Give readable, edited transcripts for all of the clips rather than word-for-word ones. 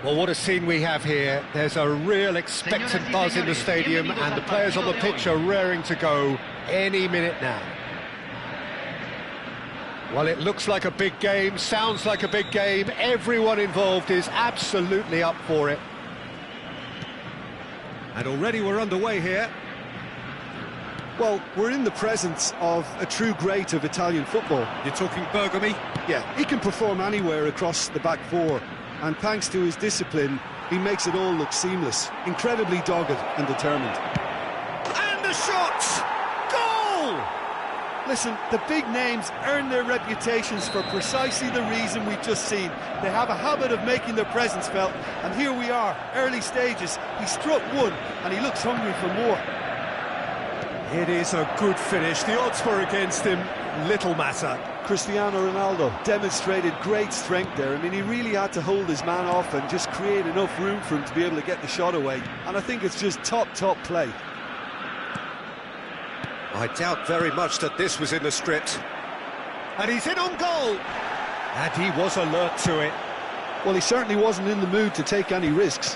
Well, what a scene we have here. There's a real expectant buzz in the stadium and the players on the pitch are raring to go any minute now. Well, it looks like a big game, sounds like a big game. Everyone involved is absolutely up for it. And already we're underway here. Well, we're in the presence of a true great of Italian football. You're talking Bergami? Yeah, he can perform anywhere across the back four. And thanks to his discipline, he makes it all look seamless. Incredibly dogged and determined. And the shot! Goal! Listen, the big names earn their reputations for precisely the reason we've just seen. They have a habit of making their presence felt, and here we are, early stages. He struck one, and he looks hungry for more. It is a good finish. The odds were against him. Little matter. Cristiano Ronaldo demonstrated great strength there. I mean, he really had to hold his man off and just create enough room for him to be able to get the shot away. And I think it's just top play. I doubt very much that this was in the script. And he's in on goal. And he was alert to it. Well, he certainly wasn't in the mood to take any risks.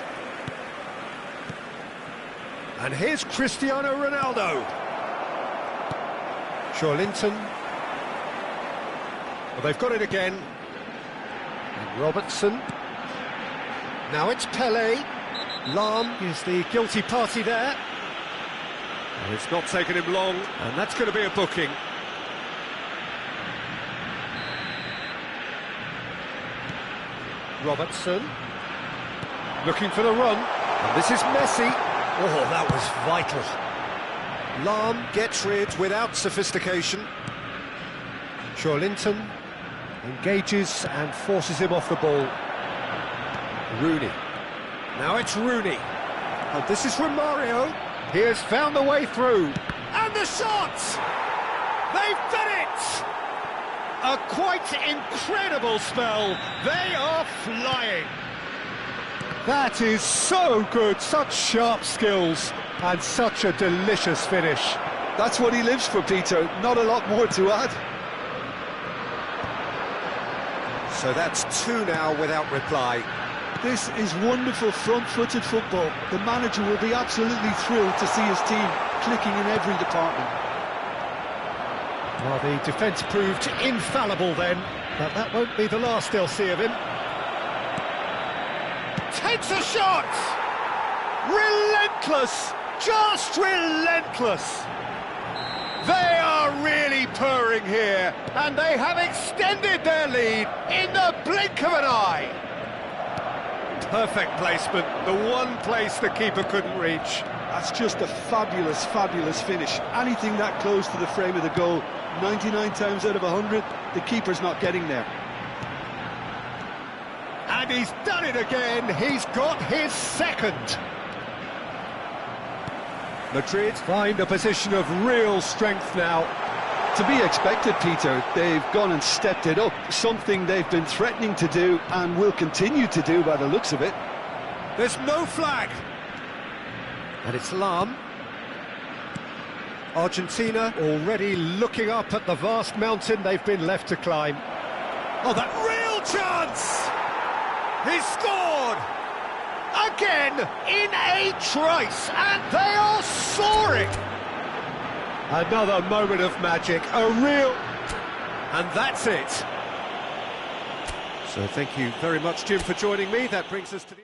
And here's Cristiano Ronaldo. Joellinton. Well, they've got it again. And Robertson. Now it's Pelé. Lahm is the guilty party there. And it's not taken him long, and that's going to be a booking. Robertson. Looking for the run. And this is Messi. Oh, that was vital. Lahm gets rid without sophistication. Joellinton engages and forces him off the ball. Rooney. Now it's Rooney. And this is Romario. He has found the way through. And the shot! They've done it! A quite incredible spell. They are flying. That is so good. Such sharp skills and such a delicious finish. That's what he lives for, Peter. Not a lot more to add. So that's two now without reply. This is wonderful front-footed football. The manager will be absolutely thrilled to see his team clicking in every department. Well, the defence proved infallible then, but that won't be the last they'll see of him. Takes a shot! Relentless! Just relentless! They are really purring here, and they have extended their lead in the blink of an eye. Perfect placement, the one place the keeper couldn't reach. That's just a fabulous finish. Anything that close to the frame of the goal, 99 times out of 100, the keeper's not getting there. And he's done it again, he's got his second. Madrid find a position of real strength now. To be expected, Peter. They've gone and stepped it up, something they've been threatening to do and will continue to do by the looks of it. There's no flag. And it's Lahm. Argentina already looking up at the vast mountain they've been left to climb. Oh, that real chance! He scored! Again, in a trice, and they are soaring! Another moment of magic, a real... And that's it. So thank you very much, Jim, for joining me. That brings us to the...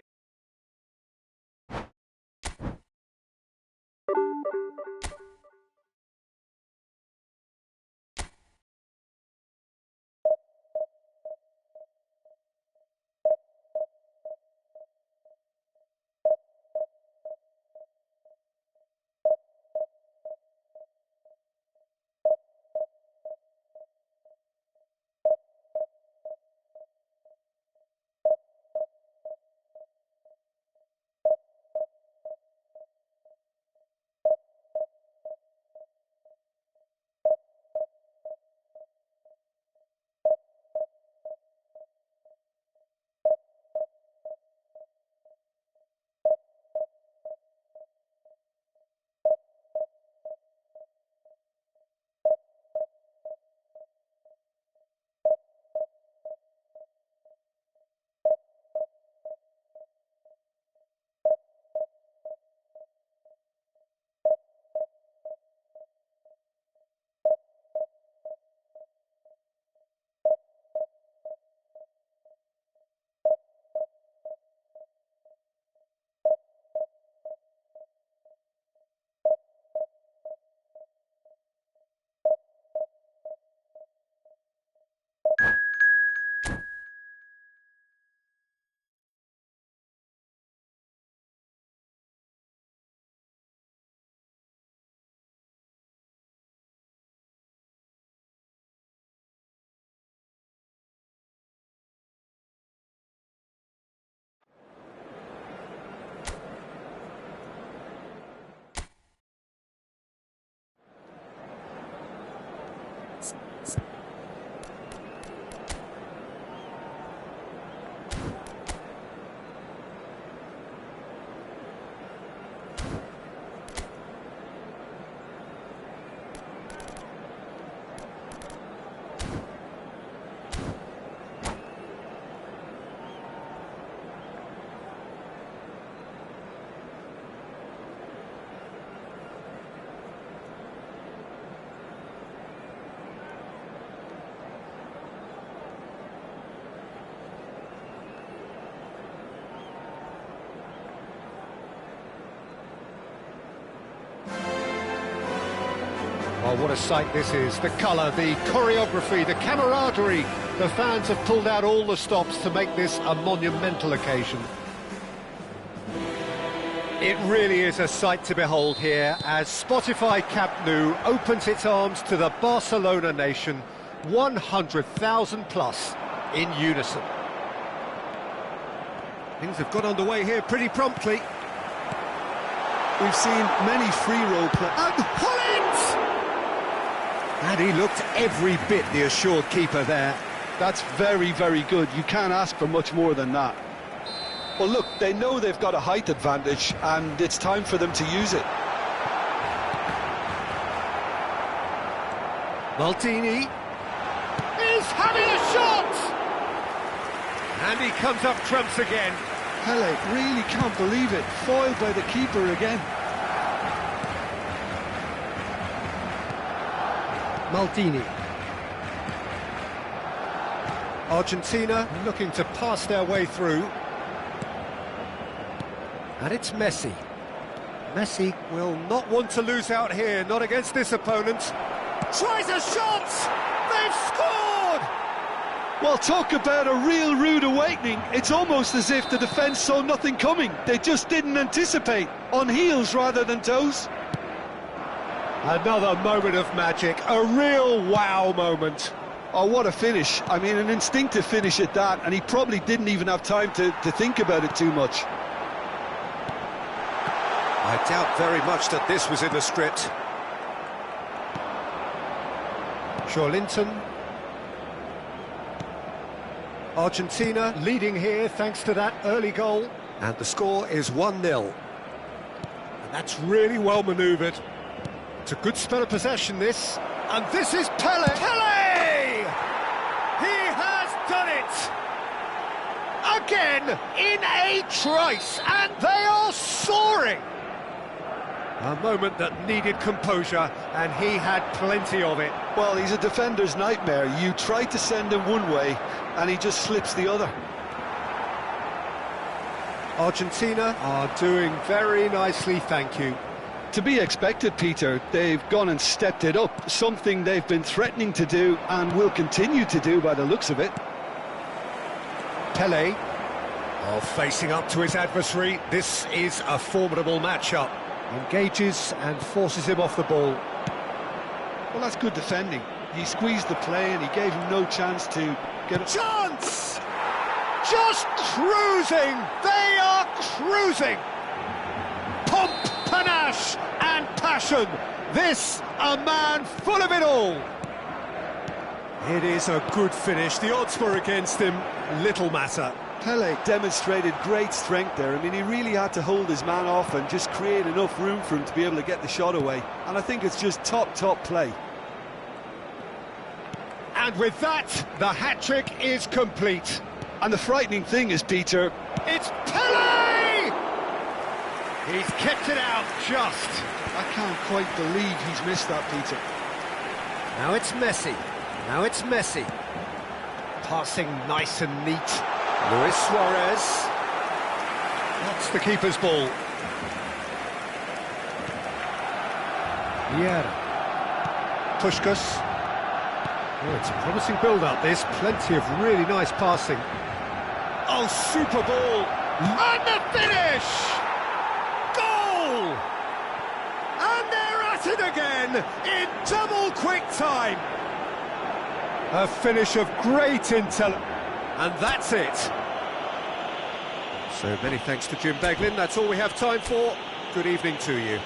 Oh, what a sight this is. The colour, the choreography, the camaraderie. The fans have pulled out all the stops to make this a monumental occasion. It really is a sight to behold here as Spotify Camp Nou opens its arms to the Barcelona nation, 100,000 plus in unison. Things have got underway here pretty promptly. We've seen many free roll play. And pull it! And he looked every bit the assured keeper there. That's very, very good. You can't ask for much more than that. Well, look, they know they've got a height advantage, and it's time for them to use it. Maldini is having a shot! And he comes up trumps again. Pele really can't believe it. Foiled by the keeper again. Maldini. Argentina looking to pass their way through. And it's Messi. Messi will not want to lose out here, not against this opponent. Tries a shot! They've scored! Well, talk about a real rude awakening. It's almost as if the defence saw nothing coming. They just didn't anticipate. On heels rather than toes. Another moment of magic, a real wow moment. Oh, what a finish. I mean, an instinctive finish at that, and he probably didn't even have time to think about it too much. I doubt very much that this was in the script. Joellinton. Argentina leading here thanks to that early goal. And the score is 1-0. And that's really well manoeuvred. It's a good spell of possession, this. And this is Pele! Pele! He has done it! Again, in a trice, and they are soaring! A moment that needed composure, and he had plenty of it. Well, he's a defender's nightmare. You try to send him one way, and he just slips the other. Argentina are doing very nicely, thank you. To be expected, Peter. They've gone and stepped it up, something they've been threatening to do and will continue to do by the looks of it. Pele, facing up to his adversary. This is a formidable matchup. Engages and forces him off the ball. Well, that's good defending. He squeezed the play and he gave him no chance to get a chance! Just cruising! They are cruising! Pomp, panache and passion. This, a man full of it all. It is a good finish. The odds were against him. Little matter. Pele demonstrated great strength there. I mean, he really had to hold his man off and just create enough room for him to be able to get the shot away. And I think it's just top play. And with that, the hat-trick is complete. And the frightening thing is, Peter, it's Pele! He's kept it out just. I can't quite believe he's missed that, Peter. Now it's Messi. Now it's Messi. Passing nice and neat. Luis Suarez. That's the keeper's ball. Vieira. Puskas. Oh, it's a promising build-up, this. Plenty of really nice passing. Oh, super ball. And the finish! Goal! And they're at it again in double quick time. A finish of great intelligence. And that's it. So many thanks to Jim Beglin. That's all we have time for. Good evening to you.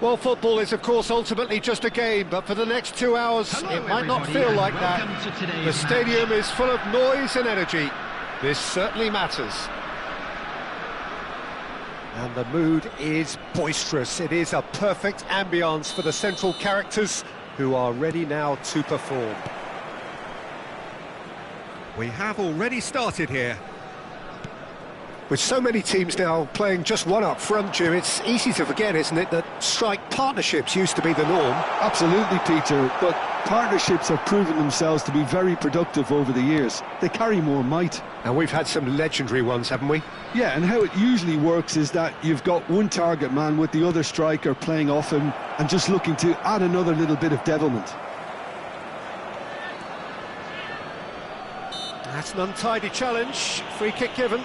Well, football is, of course, ultimately just a game, but for the next 2 hours, it might not feel like that. The stadium is full of noise and energy. This certainly matters. And the mood is boisterous. It is a perfect ambience for the central characters who are ready now to perform. We have already started here. With so many teams now playing just one up front, Jim, it's easy to forget, isn't it, that strike partnerships used to be the norm? Absolutely, Peter, but partnerships have proven themselves to be very productive over the years. They carry more might. And we've had some legendary ones, haven't we? Yeah, and how it usually works is that you've got one target man with the other striker playing off him and just looking to add another little bit of devilment. That's an untidy challenge. Free kick given.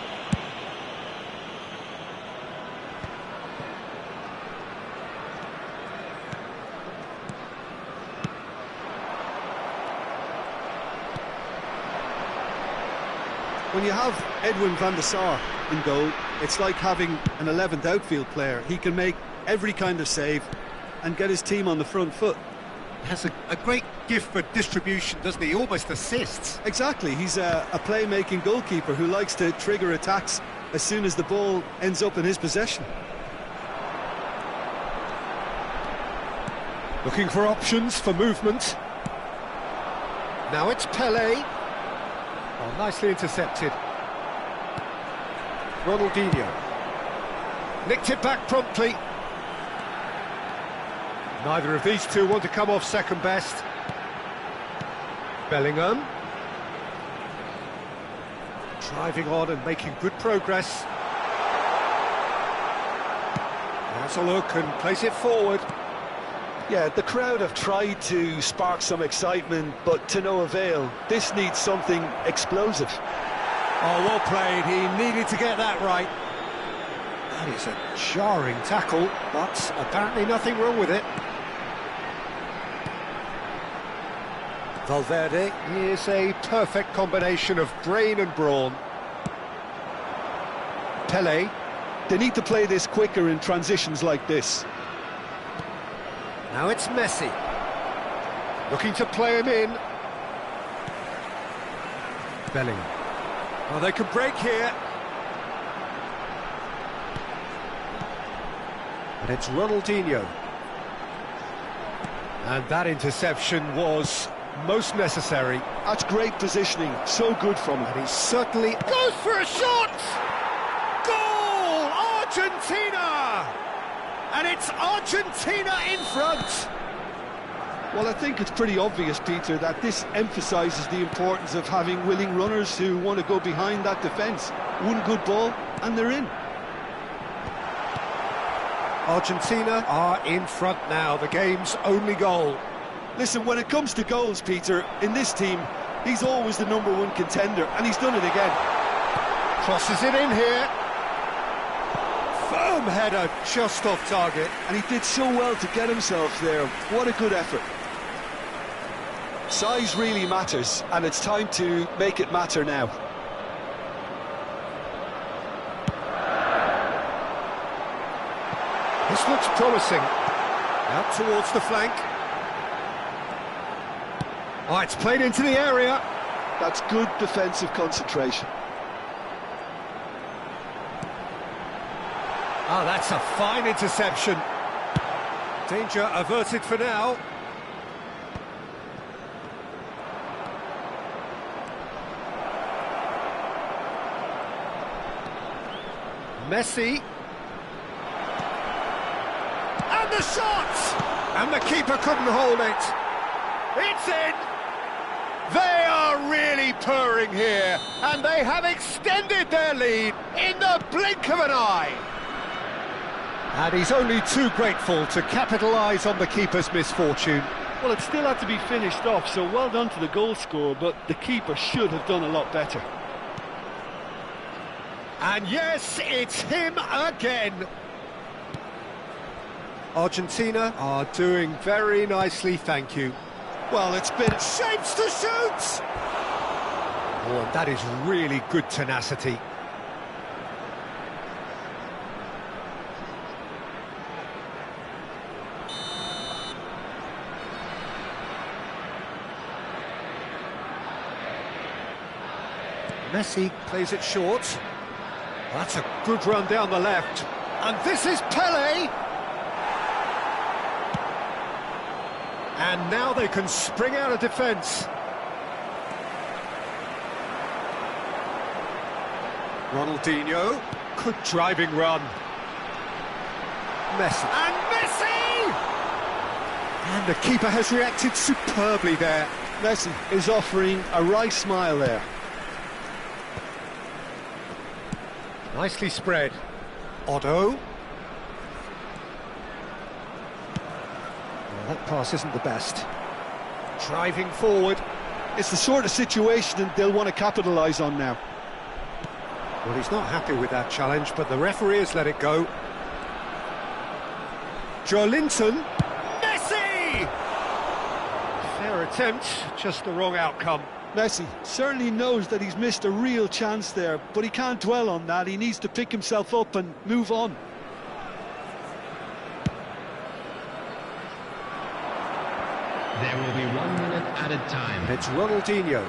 When you have Edwin van der Sar in goal, it's like having an 11th outfield player. He can make every kind of save and get his team on the front foot. Has a great gift for distribution, doesn't he? Almost assists. Exactly, he's a playmaking goalkeeper who likes to trigger attacks as soon as the ball ends up in his possession. Looking for options for movement. Now it's Pelé. Oh, nicely intercepted. Ronaldinho. Nicked it back promptly. Neither of these two want to come off second best. Bellingham. Driving on and making good progress. Has a look and plays it forward. Yeah, the crowd have tried to spark some excitement, but to no avail. This needs something explosive. Oh, well played. He needed to get that right. That is a jarring tackle, but apparently nothing wrong with it. Valverde is a perfect combination of brain and brawn. Pelé. They need to play this quicker in transitions like this. Now it's Messi. Looking to play him in. Bellingham. Oh, they can break here. And it's Ronaldinho. And that interception was most necessary. That's great positioning, so good from him. And he certainly goes for a shot! Goal! Argentina! And it's Argentina in front! Well, I think it's pretty obvious, Peter, that this emphasises the importance of having willing runners who want to go behind that defence. One good ball, and they're in. Argentina are in front now, the game's only goal. Listen, when it comes to goals, Peter, in this team, he's always the #1 contender, and he's done it again. Crosses it in here. Firm header, just off target. And he did so well to get himself there. What a good effort. Size really matters, and it's time to make it matter now. This looks promising. Out towards the flank. Oh, it's played into the area. That's good defensive concentration. Oh, that's a fine interception. Danger averted for now. Messi. And the shot! And the keeper couldn't hold it. It's in! They are really purring here, and they have extended their lead in the blink of an eye. And he's only too grateful to capitalise on the keeper's misfortune. Well, it still had to be finished off, so well done to the goal scorer, but the keeper should have done a lot better. And yes, it's him again. Argentina are doing very nicely, thank you. Well, it's been... Shapes to shoot! Oh, and that is really good tenacity. Messi plays it short. That's a good run down the left. And this is Pelé! And now they can spring out of defence. Ronaldinho, good driving run. Messi. And Messi! And the keeper has reacted superbly there. Messi is offering a wry smile there. Nicely spread. Otto. Well, that pass isn't the best. Driving forward. It's the sort of situation they'll want to capitalise on now. Well, he's not happy with that challenge, but the referee has let it go. Joelinton. Messi! Fair attempt, just the wrong outcome. Messi certainly knows that he's missed a real chance there, but he can't dwell on that. He needs to pick himself up and move on. There will be 1 minute added time. It's Ronaldinho.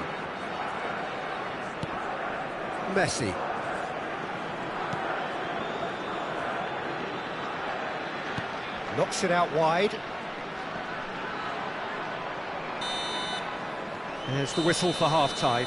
Messi. Knocks it out wide. There's the whistle for half-time.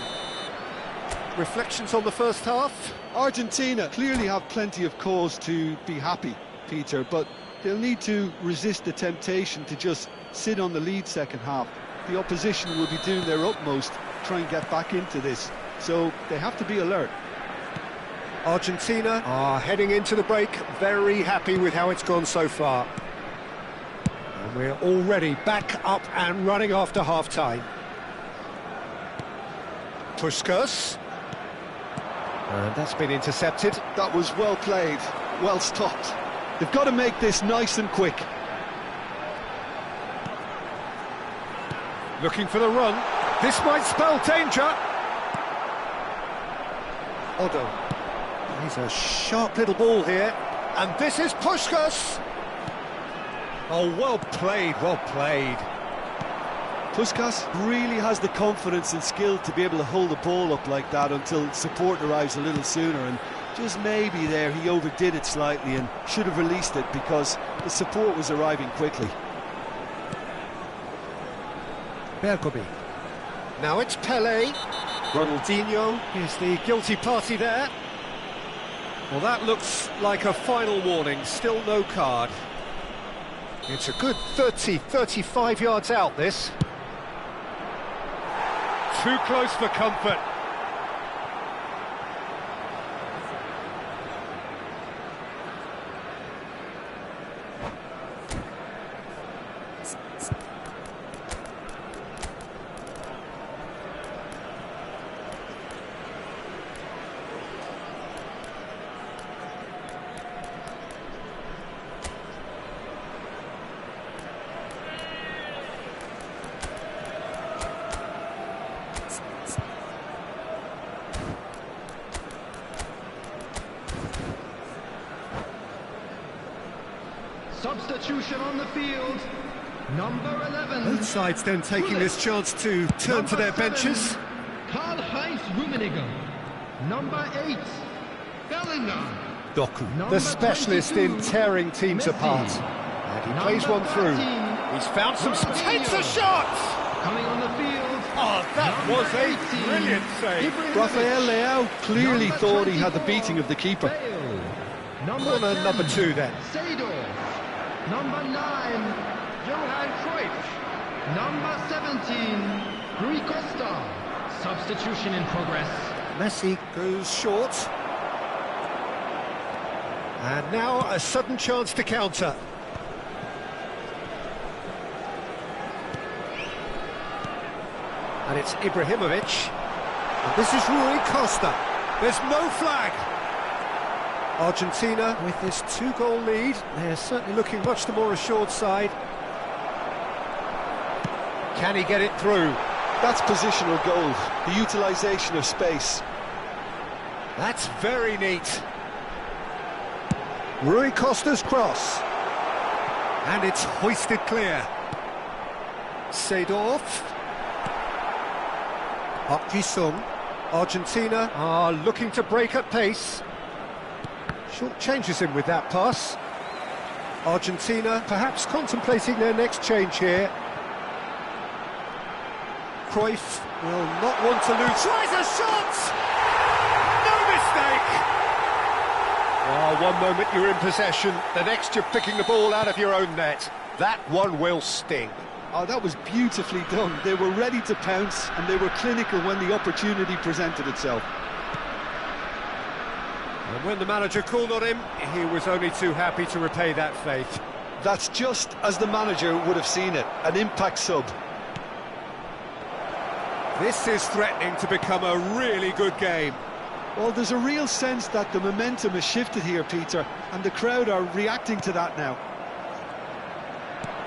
Reflections on the first half? Argentina clearly have plenty of cause to be happy, Peter, but they'll need to resist the temptation to just sit on the lead second half. The opposition will be doing their utmost to try and get back into this, so they have to be alert. Argentina are heading into the break, very happy with how it's gone so far. And we're already back up and running after half-time. Puskas. And that's been intercepted. That was well played, well stopped. They've got to make this nice and quick. Looking for the run. This might spell danger. Otto. He's a sharp little ball here. And this is Puskas. Oh, well played, well played. Puskas really has the confidence and skill to be able to hold the ball up like that until support arrives a little sooner, and just maybe there he overdid it slightly and should have released it because the support was arriving quickly. Bergomi. Now it's Pelé. Ronaldinho is the guilty party there. Well, that looks like a final warning, still no card. It's a good 30-35 yards out, this. Too close for comfort. Substitution on the field, number 11. Both sides then taking this chance to turn to their benches. Karl-Heinz Rummenigge. Number 8, Bellingham. Doku, Number the specialist 22, in tearing teams Messi. apart. And he plays Number one through. 13, He's found some Ronaldinho. space, a shot! Coming on the field. Oh, that Number was a 18, brilliant save. Ibrahimovic. Rafael Leao clearly Number thought he had the 24, beating of the keeper. Bale. Corner 10, number 2 then. Seedorf. Number 9, Johan Cruyff. Number 17, Rui Costa. Substitution in progress. Messi goes short. And now a sudden chance to counter. And it's Ibrahimovic. And this is Rui Costa. There's no flag. Argentina with this 2-goal lead. They're certainly looking much the more assured side. Can he get it through? That's positional goal, the utilisation of space. That's very neat. Rui Costa's cross. And it's hoisted clear. Seedorf. Park Ji-sung. Argentina are looking to break at pace. Short changes him with that pass. Argentina perhaps contemplating their next change here. Cruyff will not want to lose. Tries a shot! No mistake! Oh, one moment you're in possession, the next you're picking the ball out of your own net. That one will sting. Oh, that was beautifully done. They were ready to pounce and they were clinical when the opportunity presented itself. And when the manager called on him, he was only too happy to repay that faith. That's just as the manager would have seen it, an impact sub. This is threatening to become a really good game. Well, there's a real sense that the momentum has shifted here, Peter, and the crowd are reacting to that now.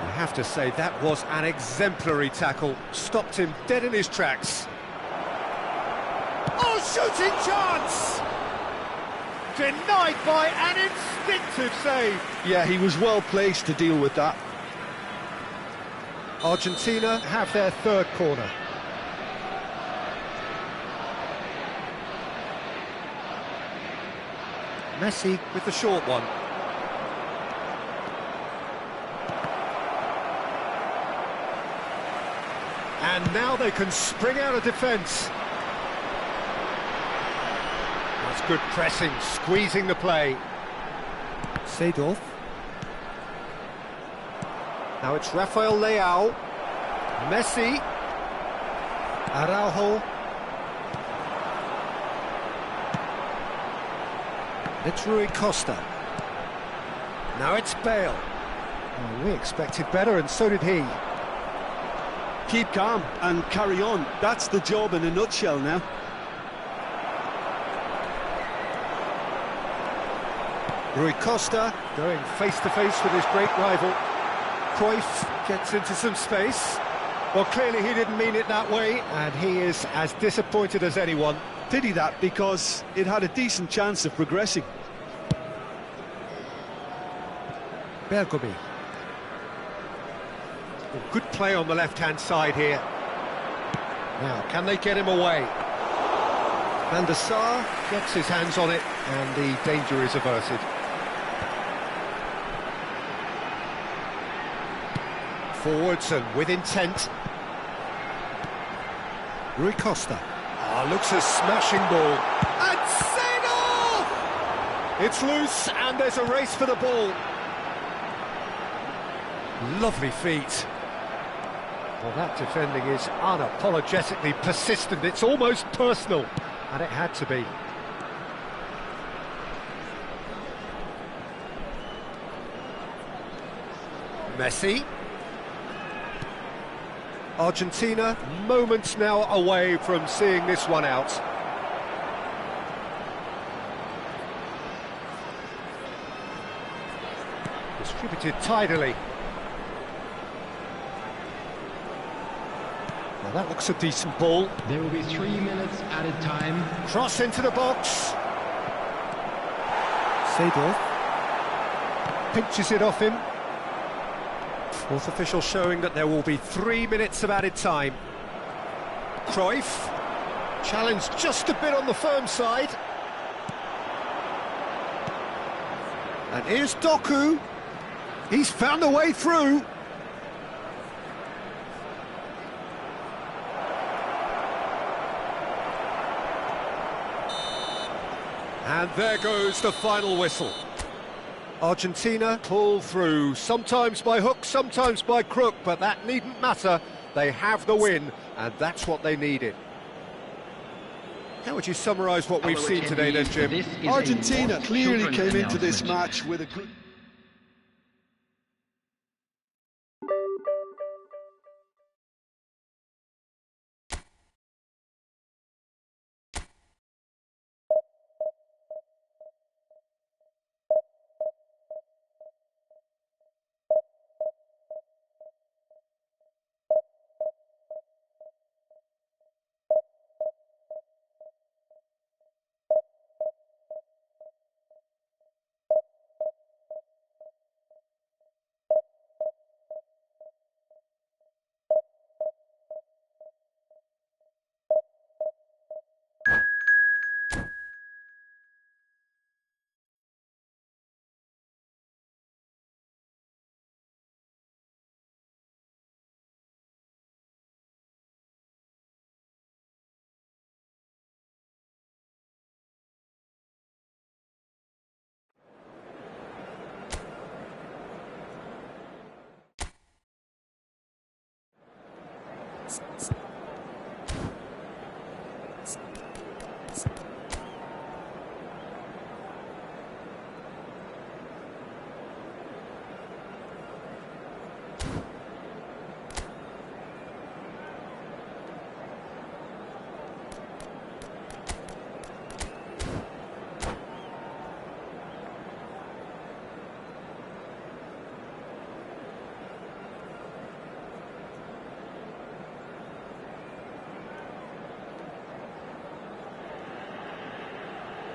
I have to say, that was an exemplary tackle. Stopped him dead in his tracks. Oh, shooting chance! Denied by an instinctive save. Yeah, he was well placed to deal with that. Argentina have their third corner. Messi with the short one. And now they can spring out of defence. That's good pressing, squeezing the play. Seedorf. Now it's Rafael Leao. Messi. Araujo. It's Rui Costa. Now it's Bale. Oh, we expected better, and so did he. Keep calm and carry on. That's the job in a nutshell now. Rui Costa going face-to-face with his great rival. Cruyff gets into some space. Well, clearly he didn't mean it that way, and he is as disappointed as anyone. Pity that, because it had a decent chance of progressing. Bergomi. Good play on the left-hand side here. Now, can they get him away? Van der Sar gets his hands on it, and the danger is averted. Forwards and with intent. Rui Costa. Looks a smashing ball. And Seedorf! It's loose, and there's a race for the ball. Lovely feet. Well, that defending is unapologetically persistent. It's almost personal, and it had to be. Messi. Argentina, moments now away from seeing this one out. Distributed tidily. Well, that looks a decent ball. There will be 3 minutes added time. Cross into the box. Seedorf pinches it off him. Fourth official showing that there will be 3 minutes of added time. Cruyff Challenge just a bit on the firm side. And here's Doku. He's found a way through. And there goes the final whistle. Argentina pull through, sometimes by hook, sometimes by crook, but that needn't matter. They have the win, and that's what they needed. How would you summarise what we've seen today then, Jim? Argentina clearly came into this match with a good...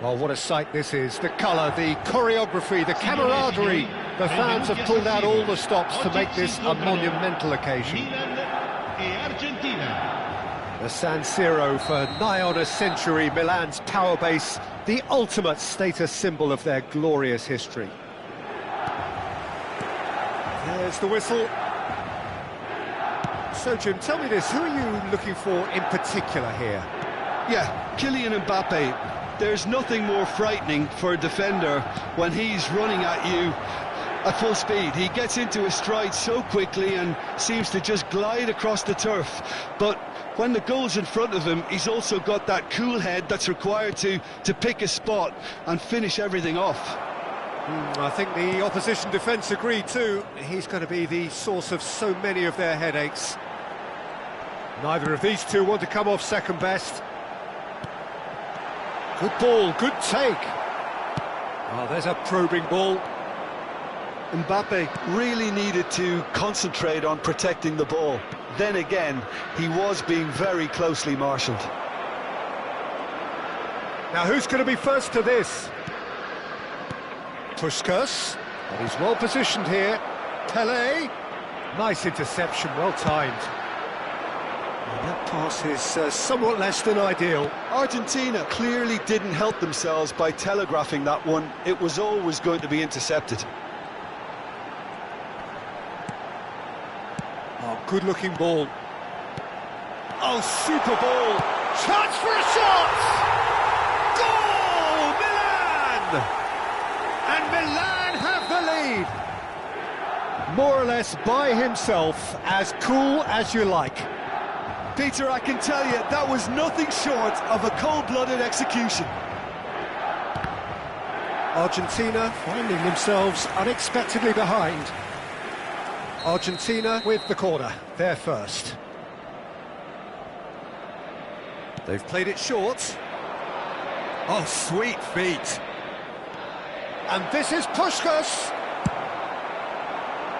Well, what a sight this is. The colour, the choreography, the camaraderie. The fans have pulled out all the stops to make this a monumental occasion. The San Siro for nigh on a century, Milan's power base, the ultimate status symbol of their glorious history. There's the whistle. So, Jim, tell me this, who are you looking for in particular here? Yeah, Kylian Mbappe. There's nothing more frightening for a defender when he's running at you at full speed. He gets into his stride so quickly and seems to just glide across the turf. But when the goal's in front of him, he's also got that cool head that's required to pick a spot and finish everything off. I think the opposition defence agreed too. He's going to be the source of so many of their headaches. Neither of these two want to come off second best. Good ball, good take. Oh, there's a probing ball. Mbappe really needed to concentrate on protecting the ball. Then again, he was being very closely marshalled. Now who's going to be first to this? Puskas, but he's well positioned here. Pele, nice interception, well timed. And that pass is somewhat less than ideal. Argentina clearly didn't help themselves by telegraphing that one. It was always going to be intercepted. Oh, good-looking ball. Oh, super ball. Chance for a shot! Goal, Milan! And Milan have the lead. More or less by himself, as cool as you like. Peter, I can tell you, that was nothing short of a cold-blooded execution. Argentina finding themselves unexpectedly behind. Argentina with the corner, they're first. They've played it short. Oh, sweet feet. And this is Puskas.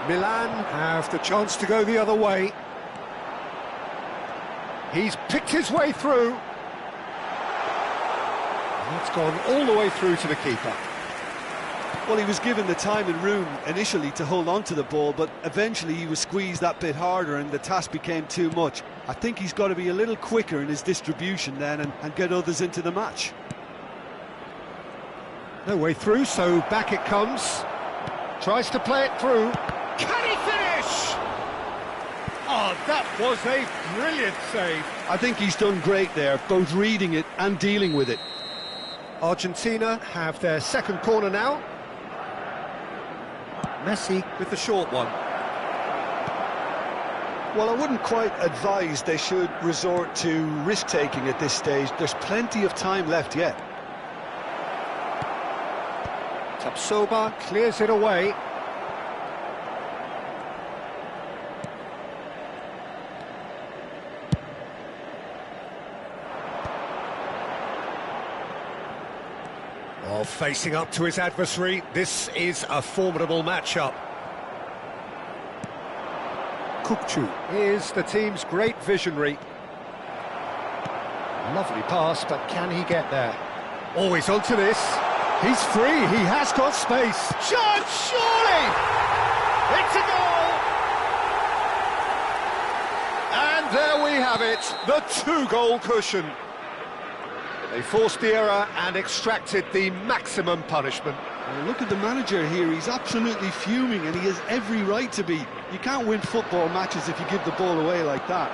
Milan have the chance to go the other way. He's picked his way through. It's gone all the way through to the keeper. Well, he was given the time and room initially to hold on to the ball, but eventually he was squeezed that bit harder and the task became too much. I think he's got to be a little quicker in his distribution then and get others into the match. No way through, so back it comes. Tries to play it through. Can he finish? Oh, that was a brilliant save. I think he's done great there, both reading it and dealing with it. Argentina have their second corner now. Messi with the short one. Well, I wouldn't quite advise they should resort to risk-taking at this stage. There's plenty of time left yet. Tapsoba clears it away. Well, facing up to his adversary, this is a formidable matchup. Cookchu is the team's great visionary. Lovely pass, but can he get there? Always onto this. He's free, he has got space. Chance, surely! It's a goal! And there we have it, the two-goal cushion. They forced the error and extracted the maximum punishment. Well, look at the manager here, he's absolutely fuming and he has every right to be. You can't win football matches if you give the ball away like that.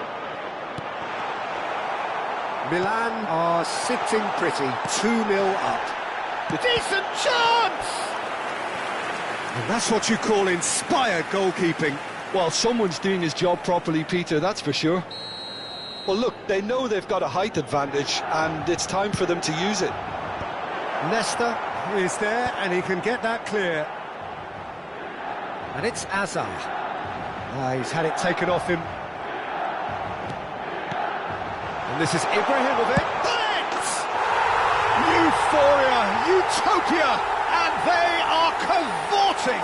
Milan are sitting pretty, 2-0 up. Decent chance! And that's what you call inspired goalkeeping. Well, someone's doing his job properly, Peter, that's for sure. Well, look, they know they've got a height advantage, and it's time for them to use it. Nesta is there, and he can get that clear. And it's Azar. He's had it taken off him. And this is Ibrahimovic. Euphoria, utopia, and they are cavorting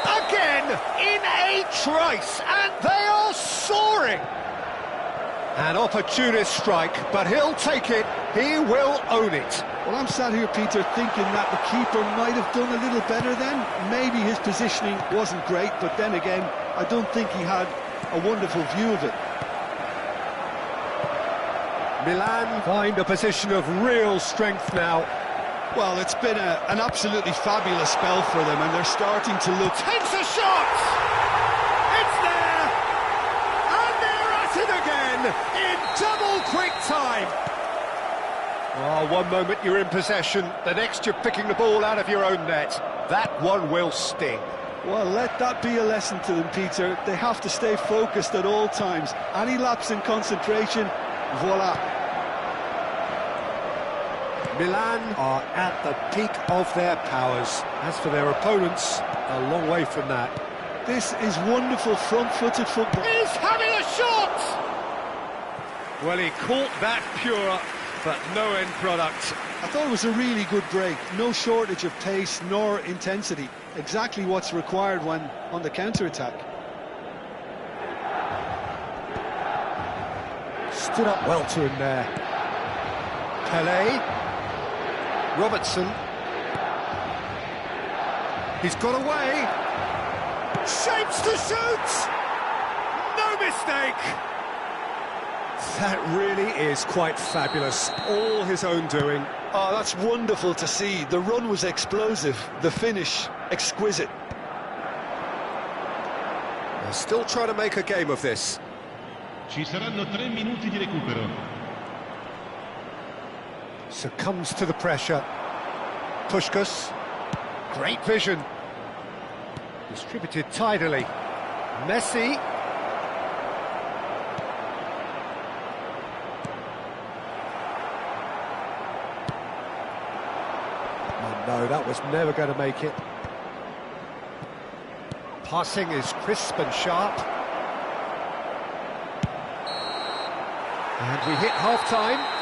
again in a trice, and they are soaring. An opportunist strike, but he'll take it, he will own it. Well, I'm sat here, Peter, thinking that the keeper might have done a little better then. Maybe his positioning wasn't great, but then again, I don't think he had a wonderful view of it. Milan find a position of real strength now. Well, it's been an absolutely fabulous spell for them, and they're starting to look... Takes a shot! It's there! And they're at it again in double quick time. Oh, one moment you're in possession, the next you're picking the ball out of your own net. That one will sting. Well, let that be a lesson to them, Peter. They have to stay focused at all times. Any lapse in concentration, voila. Milan are at the peak of their powers. As for their opponents, a long way from that. This is wonderful front-footed football. He's having a shot! Well, he caught that pure, but no end product. I thought it was a really good break. No shortage of pace nor intensity. Exactly what's required when on the counter-attack. Stood up well to him there. Pelé. Robertson. He's got away. Shapes to shoot! No mistake! That really is quite fabulous. All his own doing. Oh, that's wonderful to see. The run was explosive. The finish, exquisite. They're still trying to make a game of this. Ci saranno 3 minuti di recupero. Succumbs to the pressure. Puskás. Great vision. Distributed tidily. Messi. Oh no, that was never going to make it. Passing is crisp and sharp. And we hit half-time.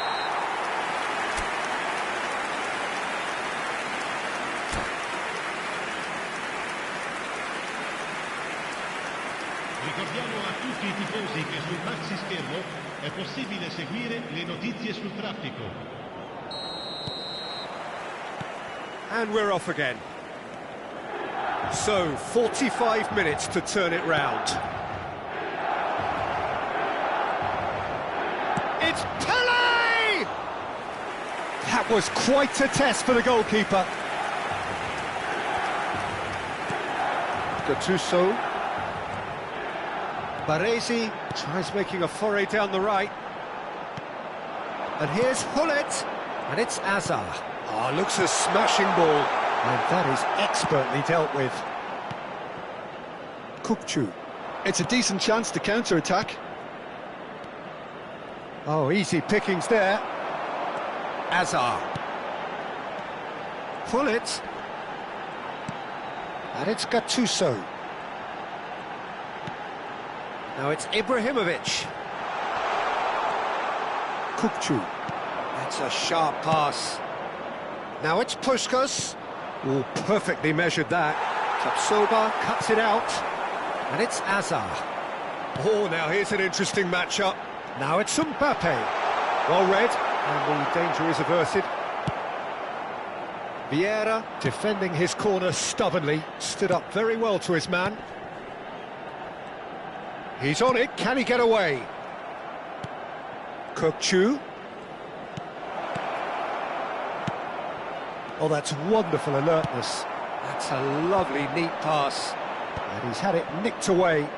Ricordiamo a tutti i tifosi che sul maxi schermo è possibile seguire le notizie sul traffico. And we're off again. So, 45 minutes to turn it round. That was quite a test for the goalkeeper. Gattuso. Baresi tries making a foray down the right. And here's Hullet, and it's Azar. Ah, looks a smashing ball, and that is expertly dealt with. Cookchu. It's a decent chance to counter-attack. Oh, easy pickings there. Azar. Hullet. And it's Gattuso. Now it's Ibrahimovic. Cookchu. That's a sharp pass. Now it's Puskás. Oh, perfectly measured that. Tapsoba cuts it out. And it's Azar. Oh, now here's an interesting matchup. Now it's Mbappe. Well read, and the danger is averted. Vieira, defending his corner stubbornly, stood up very well to his man. He's on it, can he get away? Cookchu. Oh, that's wonderful alertness. That's a lovely, neat pass. And he's had it nicked away.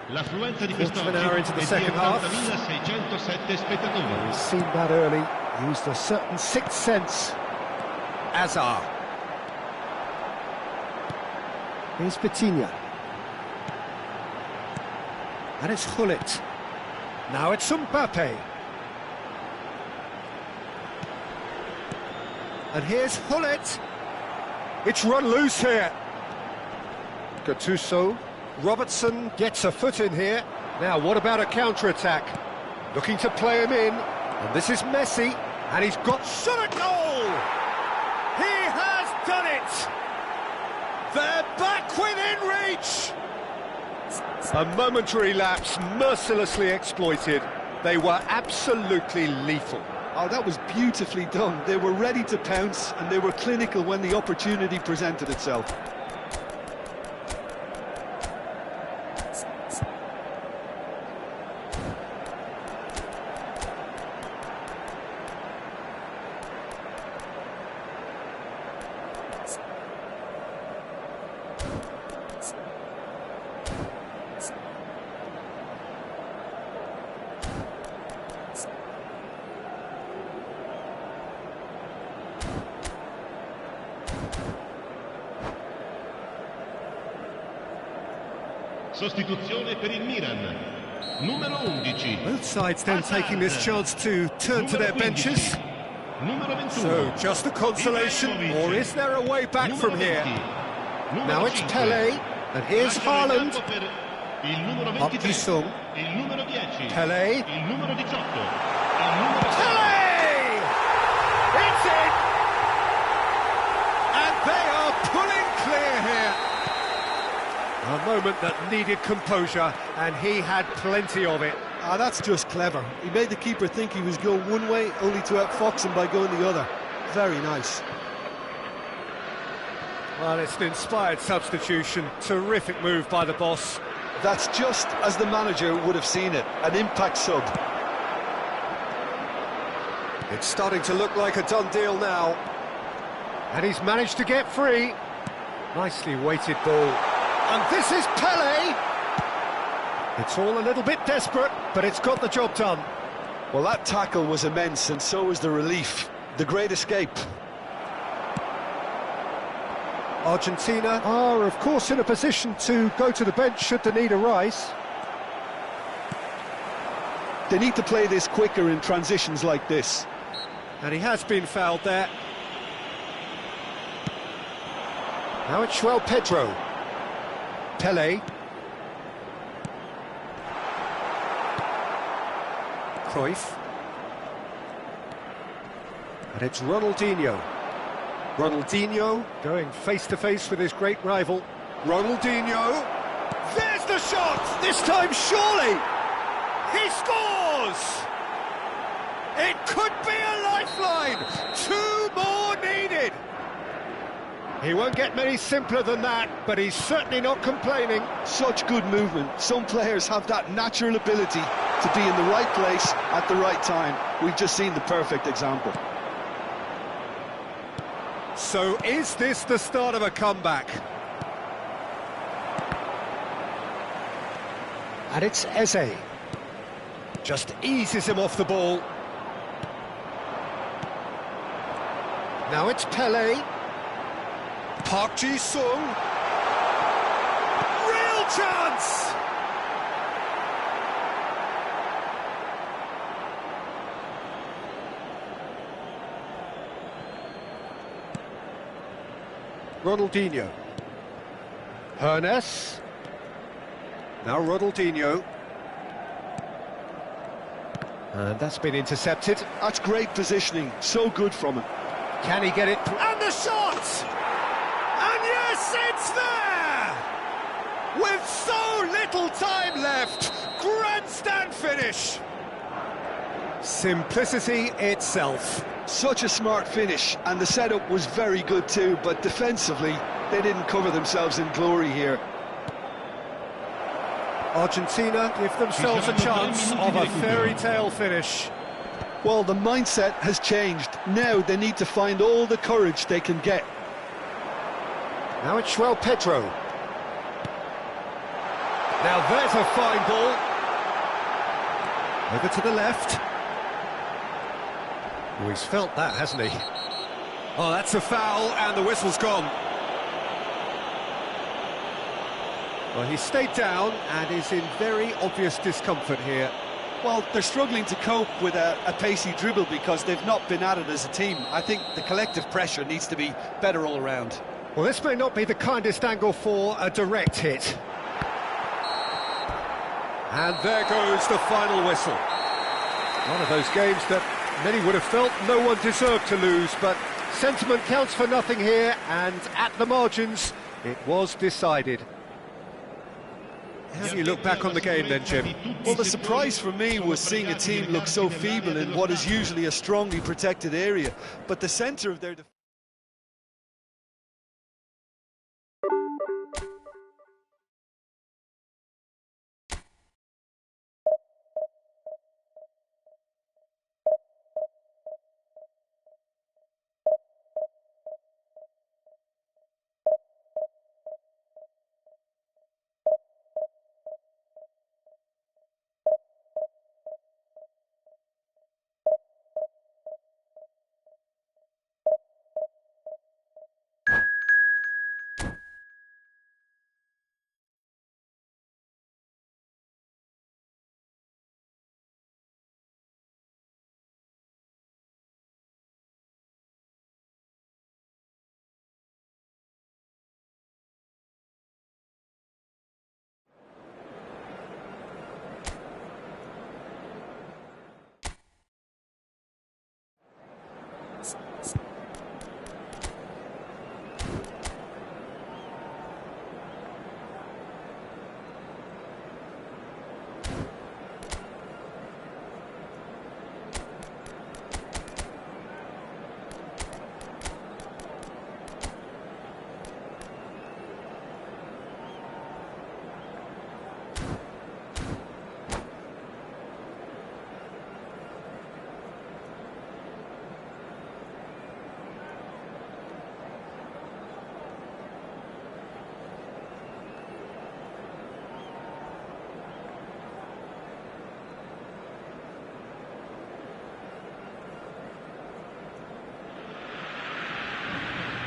L'affluenza di Quarter of an quest'oggi hour into the è di second half. 80.607 spettatori. He's seen that early, used a certain sixth sense. Azar. Here's Vitinha. And it's Hullet. Now it's Mbappe. And here's Hullet. It's run loose here. Gattuso. Robertson gets a foot in here. Now, what about a counter-attack? Looking to play him in. And this is Messi. And he's got shot at goal! He has done it! They're back within reach! A momentary lapse mercilessly exploited. They were absolutely lethal. Oh, that was beautifully done. They were ready to pounce, and they were clinical when the opportunity presented itself. Sostituzione per il Milan. Numero 11. Both sides then taking this chance to turn to their benches. Numero 21. So, just a consolation, or is there a way back from here? Now it's Pelé, and here's Haaland. Up to Sung. Il numero 10. Pelé. Il numero 18. Il numero Pelé! It's in! And they are pulling clear here. A moment that needed composure, and he had plenty of it. Ah, that's just clever. He made the keeper think he was going one way, only to outfox him by going the other. Very nice. Well, it's an inspired substitution. Terrific move by the boss. That's just as the manager would have seen it, an impact sub. It's starting to look like a done deal now. And he's managed to get free. Nicely weighted ball. And this is Pelé! It's all a little bit desperate, but it's got the job done. Well, that tackle was immense, and so was the relief. The great escape. Argentina are, of course, in a position to go to the bench should the need arise. They need to play this quicker in transitions like this. And he has been fouled there. Now it's João Pedro. Pelé. Cruyff. And it's Ronaldinho. Ronaldinho going face-to-face with his great rival. Ronaldinho. There's the shot! This time, surely! He scores! It could be a lifeline! Two more needed! He won't get many simpler than that, but he's certainly not complaining. Such good movement. Some players have that natural ability to be in the right place at the right time. We've just seen the perfect example. So is this the start of a comeback? And it's Eze. Just eases him off the ball. Now it's Pele. Park Ji-sung. Real chance! Ronaldinho. Hernes. Now Ronaldinho. And that's been intercepted. That's great positioning. So good from him. Can he get it? And the shot! And yes, it's there! With so little time left, grandstand finish. Simplicity itself. Such a smart finish, and the setup was very good too, but defensively, they didn't cover themselves in glory here. Argentina give themselves a chance of a fairy tale finish. Well, the mindset has changed. Now they need to find all the courage they can get. Now it's João Pedro. Now there's a fine ball. Over to the left. Oh, he's felt that, hasn't he? Oh, that's a foul, and the whistle's gone. Well, he stayed down and is in very obvious discomfort here. Well, they're struggling to cope with a pacey dribble because they've not been at it as a team. I think the collective pressure needs to be better all around. Well, this may not be the kindest angle for a direct hit. And there goes the final whistle. One of those games that many would have felt no one deserved to lose, but sentiment counts for nothing here, and at the margins, it was decided. How do you look back on the game then, Jim? Well, the surprise for me was seeing a team look so feeble in what is usually a strongly protected area, but the centre of their defence.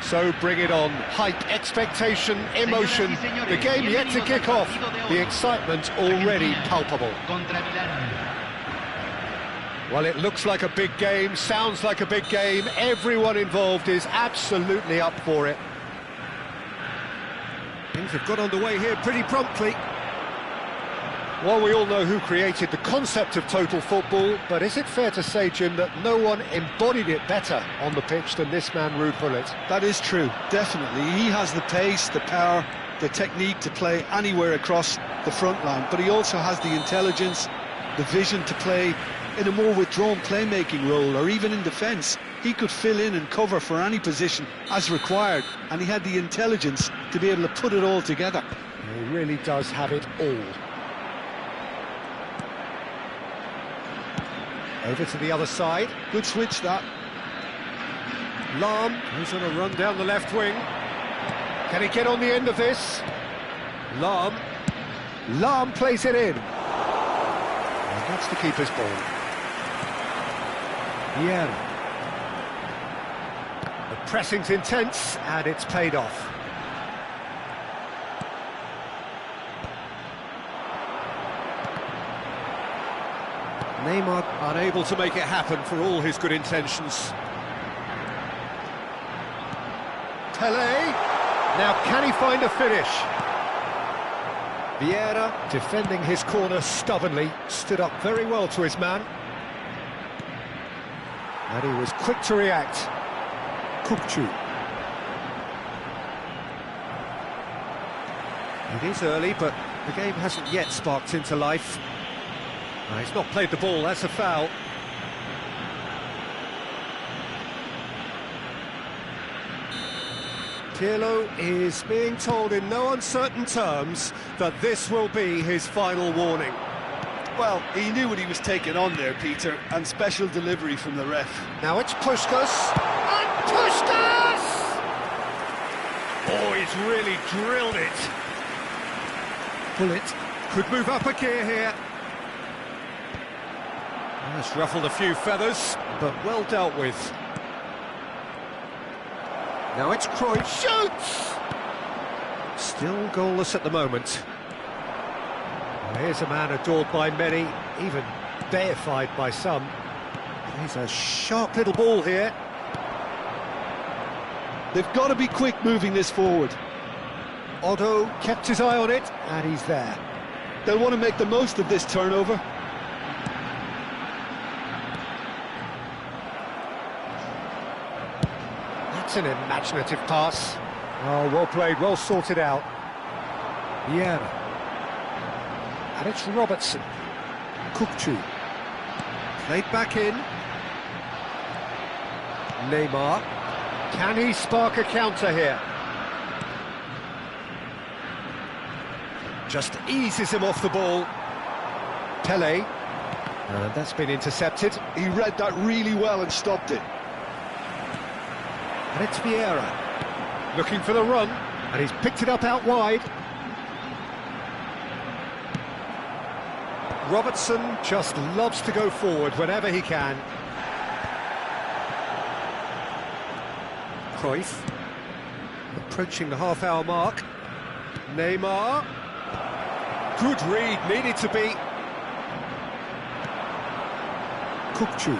So bring it on. Hype, expectation, emotion. The game yet to kick off. The excitement already palpable. Well, it looks like a big game, sounds like a big game. Everyone involved is absolutely up for it. Things have got underway here pretty promptly. Well, we all know who created the concept of total football, but is it fair to say, Jim, that no one embodied it better on the pitch than this man, Ruud Gullit? That is true, definitely. He has the pace, the power, the technique to play anywhere across the front line, but he also has the intelligence, the vision to play in a more withdrawn playmaking role, or even in defence. He could fill in and cover for any position as required, and he had the intelligence to be able to put it all together. He really does have it all. Over to the other side. Good switch, that. Lahm, who's on a run down the left wing. Can he get on the end of this? Lahm. Lahm plays it in. And that's the keeper's ball. Vieira. The pressing's intense, and it's paid off. Neymar unable to make it happen for all his good intentions. Pelé. Now can he find a finish? Vieira, defending his corner stubbornly, stood up very well to his man. And he was quick to react. Cookchu. It is early, but the game hasn't yet sparked into life. He's not played the ball, that's a foul. Pirlo is being told in no uncertain terms that this will be his final warning. Well, he knew what he was taking on there, Peter, and special delivery from the ref. Now it's Puskas, and Puskas! Oh, he's really drilled it. Bullet could move up a gear here. That's ruffled a few feathers, but well dealt with. Now it's Cruyff, shoots! Still goalless at the moment. Well, here's a man adored by many, even deified by some. He's a sharp little ball here. They've got to be quick moving this forward. Otto kept his eye on it, and he's there. They'll want to make the most of this turnover. That's an imaginative pass. Oh, well played, well sorted out. Vieira. And it's Robertson. Cookchu. Played back in. Neymar. Can he spark a counter here? Just eases him off the ball. Pelé. And that's been intercepted. He read that really well and stopped it. And it's Vieira. Looking for the run. And he's picked it up out wide. Robertson just loves to go forward whenever he can. Cruyff. Approaching the half-hour mark. Neymar. Good read, needed to be. Cookchu.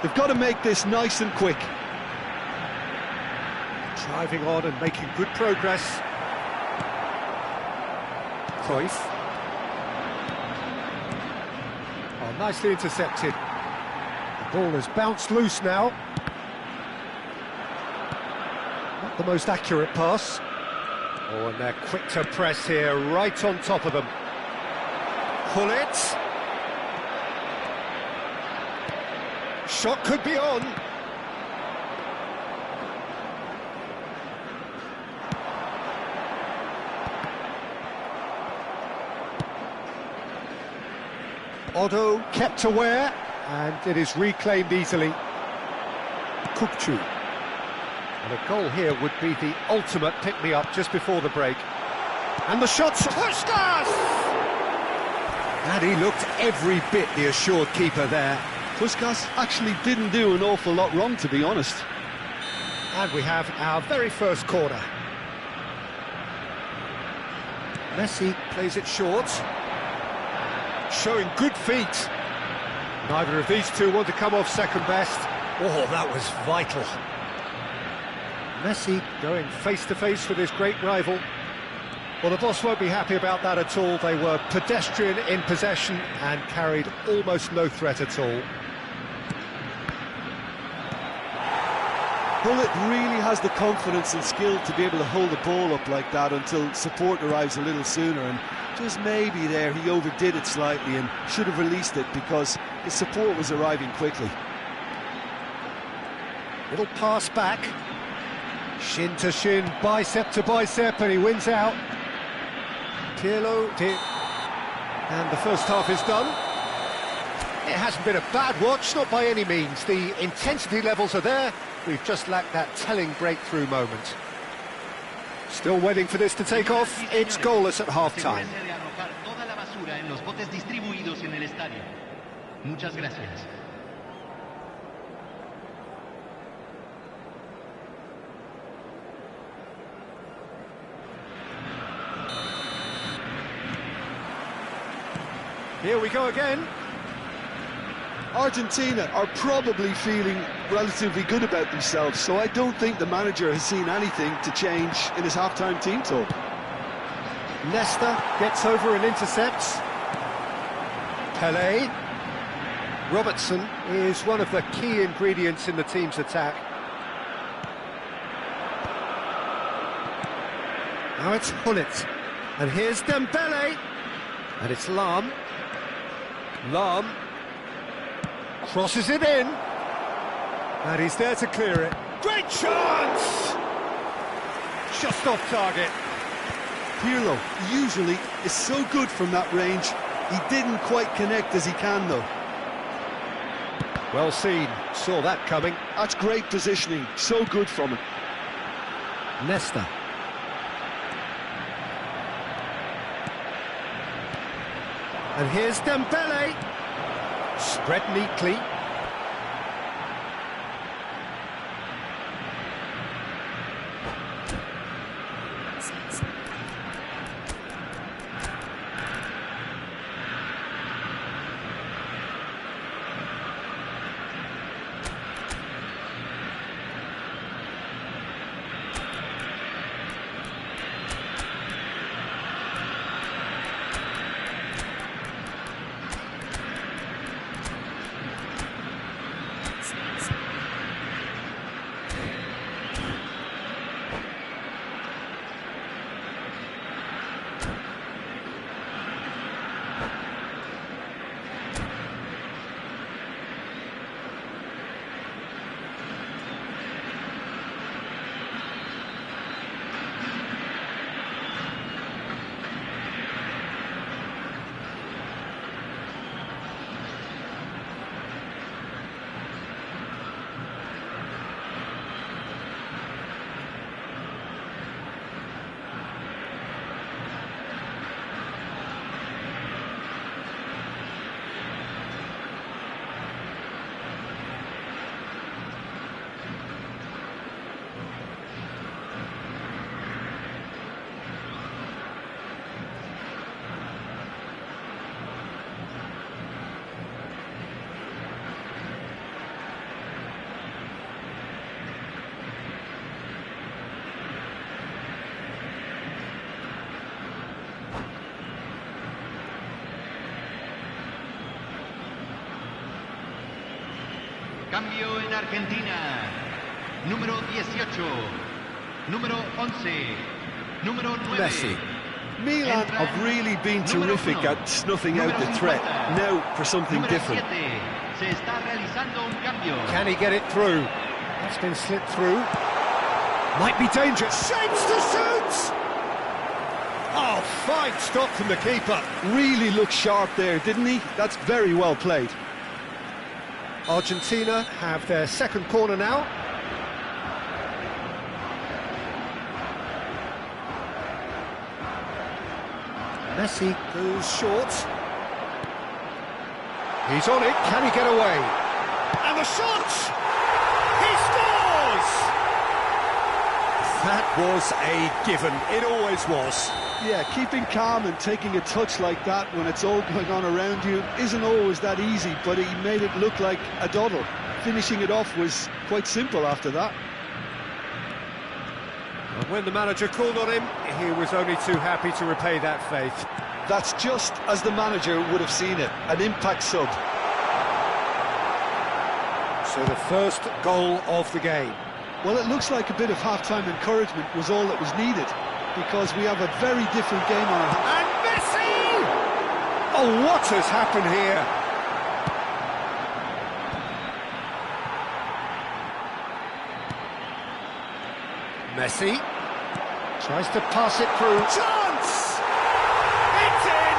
They've got to make this nice and quick. Driving on and making good progress. Cruyff. Oh, nicely intercepted. The ball has bounced loose now. Not the most accurate pass. Oh, and they're quick to press here, right on top of them. Pull it. Shot could be on. Otto kept aware, and it is reclaimed easily. Cookchu. And a goal here would be the ultimate pick-me-up just before the break. And the shot's Puskas! And he looked every bit the assured keeper there. Puskas actually didn't do an awful lot wrong, to be honest. And we have our very first corner. Messi plays it short. Showing good feet. Neither of these two want to come off second best. Oh, that was vital. Messi going face-to-face with his great rival. Well, the boss won't be happy about that at all. They were pedestrian in possession and carried almost no threat at all. Bullet really has the confidence and skill to be able to hold the ball up like that until support arrives a little sooner, and just maybe there he overdid it slightly and should have released it because his support was arriving quickly. Little pass back. Shin to shin, bicep to bicep, and he wins out. Pirlo, and the first half is done. It hasn't been a bad watch, not by any means. The intensity levels are there. We've just lacked that telling breakthrough moment. Still waiting for this to take off. It's goalless at half-time. Muchas gracias. Here we go again. Argentina are probably feeling relatively good about themselves, so I don't think the manager has seen anything to change in his half-time team talk. Nesta gets over and intercepts. Pelé. Robertson is one of the key ingredients in the team's attack. Now it's Hullet. And here's Dembele. And it's Lam. Lam crosses it in. And he's there to clear it. Great chance! Just off target. Pirlo usually is so good from that range. He didn't quite connect as he can, though. Well seen, saw that coming. That's great positioning, so good from him. Nesta. And here's Dembele. Spread neatly. Cambio en Argentina. Número 18. Número 11. Número 9. Messi. Milan have really been terrific at snuffing out the threat. Now for something different. Se está realizando un cambio. Can he get it through? That's been slipped through. Might be dangerous. Shapes to shoot! Oh, fine stop from the keeper. Really looked sharp there, didn't he? That's very well played. Argentina have their second corner now. Messi goes short. He's on it, can he get away? And the shot! He scores! That was a given, it always was. Yeah, keeping calm and taking a touch like that when it's all going on around you isn't always that easy, but he made it look like a doddle. Finishing it off was quite simple after that. And when the manager called on him, he was only too happy to repay that faith. That's just as the manager would have seen it, an impact sub. So the first goal of the game. Well, it looks like a bit of half-time encouragement was all that was needed, because we have a very different game on our hands. And Messi! Oh, what has happened here? Messi tries to pass it through. Chance! It's in!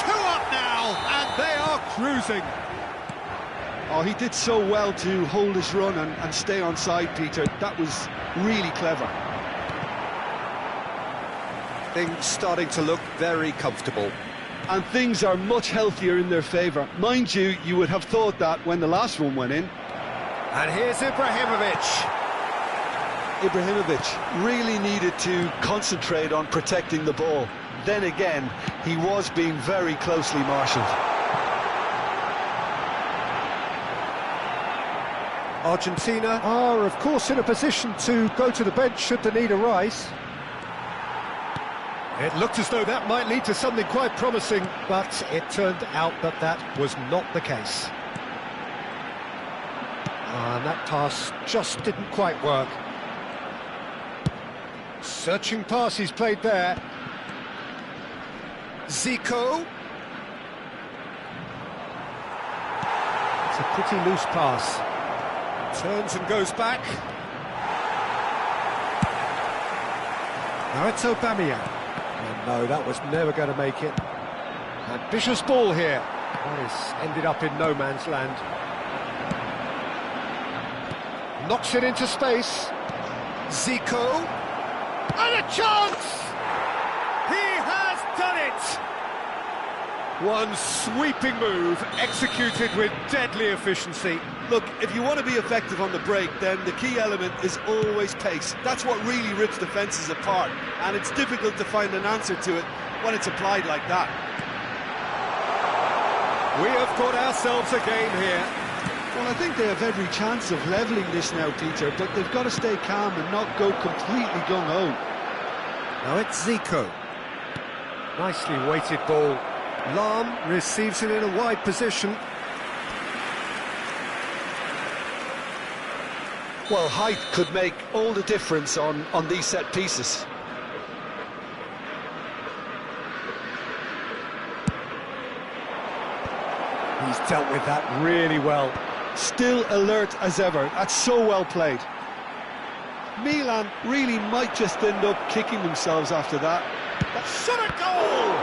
2 up now, and they are cruising. Oh, he did so well to hold his run and stay on side, Peter. That was really clever. Things starting to look very comfortable. And things are much healthier in their favour. Mind you, you would have thought that when the last one went in. And here's Ibrahimovic. Ibrahimovic really needed to concentrate on protecting the ball. Then again, he was being very closely marshalled. Argentina are, of course, in a position to go to the bench should the need arise. It looked as though that might lead to something quite promising, but it turned out that that was not the case. And that pass just didn't quite work. Searching pass he's played there. Zico. It's a pretty loose pass. Turns and goes back. Now it's Aubameyang. And no, that was never going to make it. Ambitious ball here. That has ended up in no man's land. Knocks it into space. Zico. And a chance! He has done it! One sweeping move, executed with deadly efficiency. Look, if you want to be effective on the break, then the key element is always pace. That's what really rips defences apart, and it's difficult to find an answer to it when it's applied like that. We have got ourselves a game here. Well, I think they have every chance of levelling this now, Peter, but they've got to stay calm and not go completely gung-ho. Now it's Zico. Nicely weighted ball. Lam receives it in a wide position. Well, height could make all the difference on these set pieces. He's dealt with that really well. Still alert as ever. That's so well played. Milan really might just end up kicking themselves after that. Shot a goal!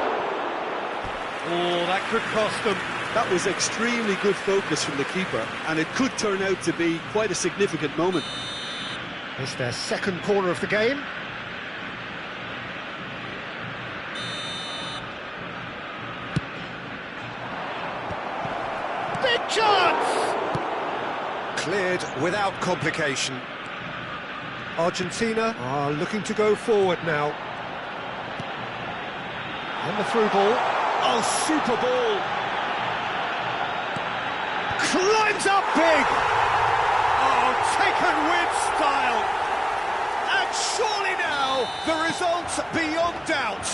Oh, that could cost them. That was extremely good focus from the keeper, and it could turn out to be quite a significant moment. It's their second corner of the game. Big chance! Cleared without complication. Argentina are looking to go forward now. And the through ball. Oh, super ball! Climbs up big! Oh, taken with style! And surely now, the result's beyond doubt.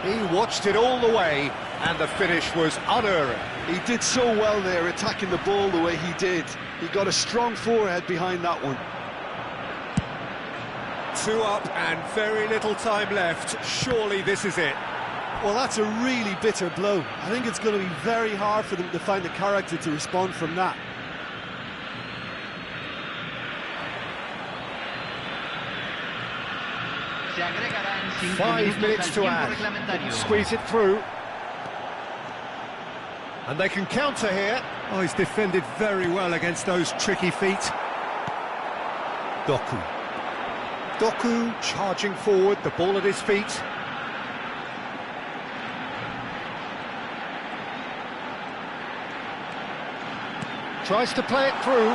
He watched it all the way, and the finish was unerring. He did so well there, attacking the ball the way he did. He got a strong forehead behind that one. 2 up and very little time left. Surely this is it. Well, that's a really bitter blow. I think it's going to be very hard for them to find the character to respond from that. Se agregarán 5 minutes to add. Squeeze it through. And they can counter here. Oh, he's defended very well against those tricky feet. Doku. Doku charging forward, the ball at his feet. Tries to play it through.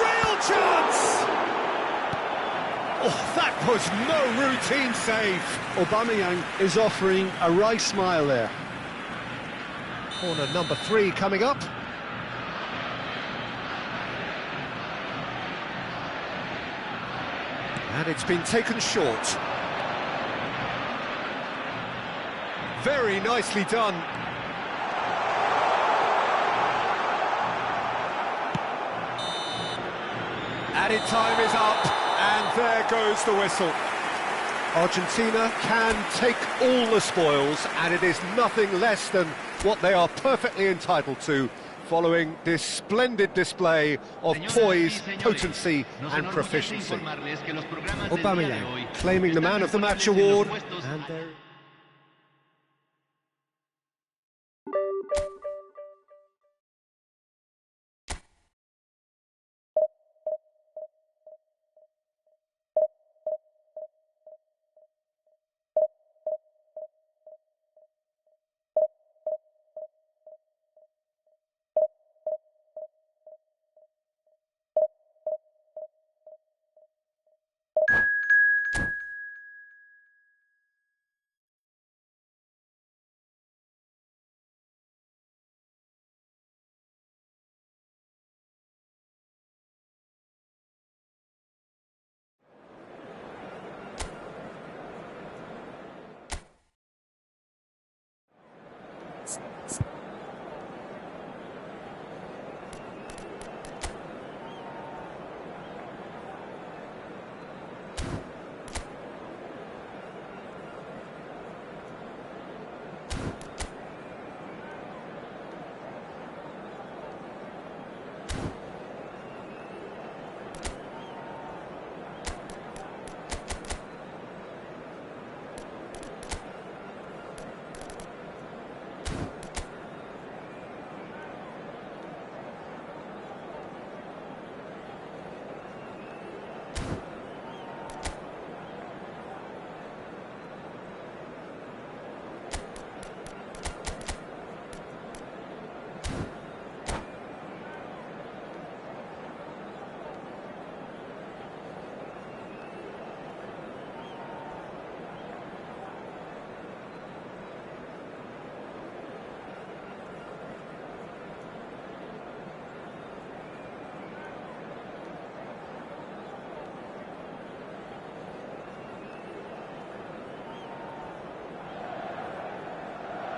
Real chance! Oh, that was no routine save. Aubameyang is offering a wry smile there. Corner number 3 coming up. And it's been taken short. Very nicely done. Added time is up, and there goes the whistle. Argentina can take all the spoils, and it is nothing less than what they are perfectly entitled to. following this splendid display of poise, potency and proficiency. Aubameyang claiming the Man of the Match award. And there...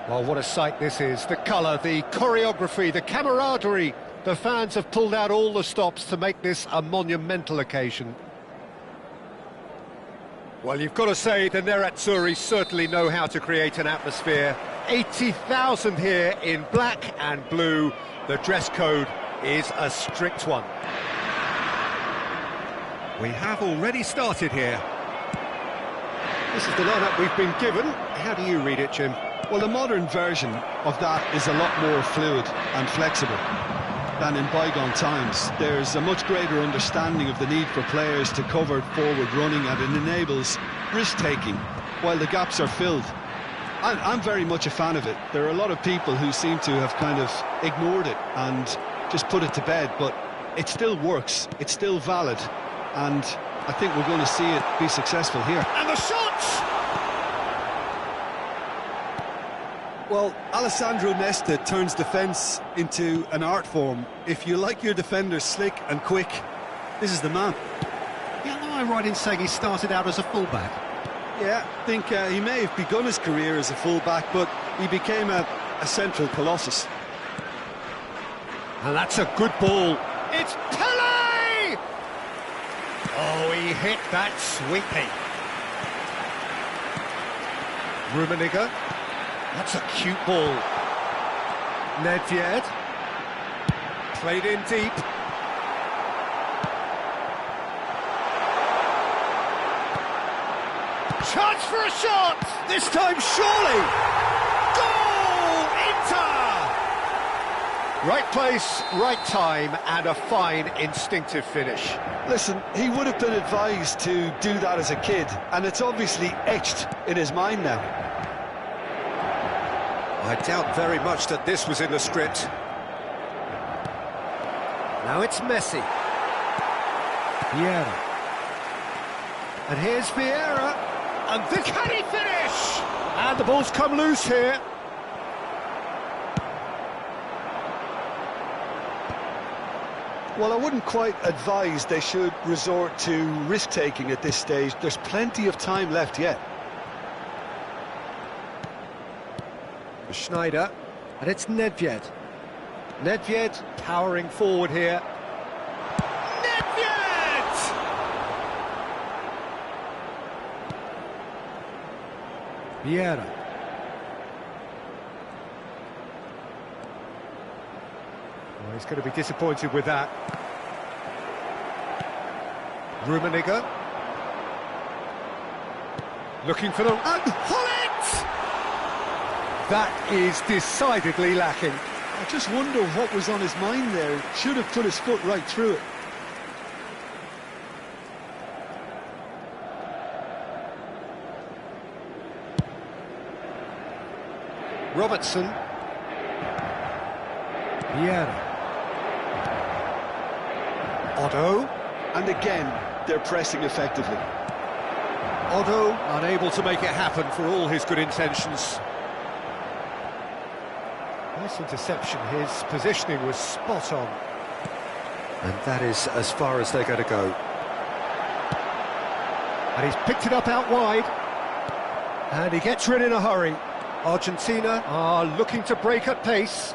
Well, what a sight this is. The colour, the choreography, the camaraderie. The fans have pulled out all the stops to make this a monumental occasion. Well, you've got to say the Nerazzurri certainly know how to create an atmosphere. 80,000 here in black and blue. The dress code is a strict one. We have already started here. This is the lineup we've been given. How do you read it, Jim? Well, the modern version of that is a lot more fluid and flexible than in bygone times. There's a much greater understanding of the need for players to cover forward running, and it enables risk-taking while the gaps are filled. I'm very much a fan of it. There are a lot of people who seem to have kind of ignored it and just put it to bed, but it still works, it's still valid, and I think we're going to see it be successful here. And the shots! Well, Alessandro Nesta turns defence into an art form. If you like your defenders slick and quick, this is the man. Yeah, am I right in saying he started out as a fullback? Yeah, I think he may have begun his career as a fullback, but he became a central colossus. And that's a good ball. It's Pele! Oh, he hit that sweetly. Rummenigge. That's a cute ball. Nedved. Played in deep. Chance for a shot! This time, surely! Goal! Inter! Right place, right time, and a fine instinctive finish. Listen, he would have been advised to do that as a kid, and it's obviously etched in his mind now. I doubt very much that this was in the script. Now it's Messi. Vieira. And here's Vieira. And this, can he finish? And the ball's come loose here. Well, I wouldn't quite advise they should resort to risk-taking at this stage. There's plenty of time left yet. Schneider, and it's Nedved. Nedved powering forward here. Nedved! Vieira. Well, he's going to be disappointed with that. Rummenigge. Looking for the... And Hullet! That is decidedly lacking. I just wonder what was on his mind there. He should have put his foot right through it. Robertson. Vieira. Otto. And again, they're pressing effectively. Otto unable to make it happen for all his good intentions. Nice interception, his positioning was spot on. And that is as far as they're going to go. And he's picked it up out wide. And he gets rid in a hurry. Argentina are looking to break at pace.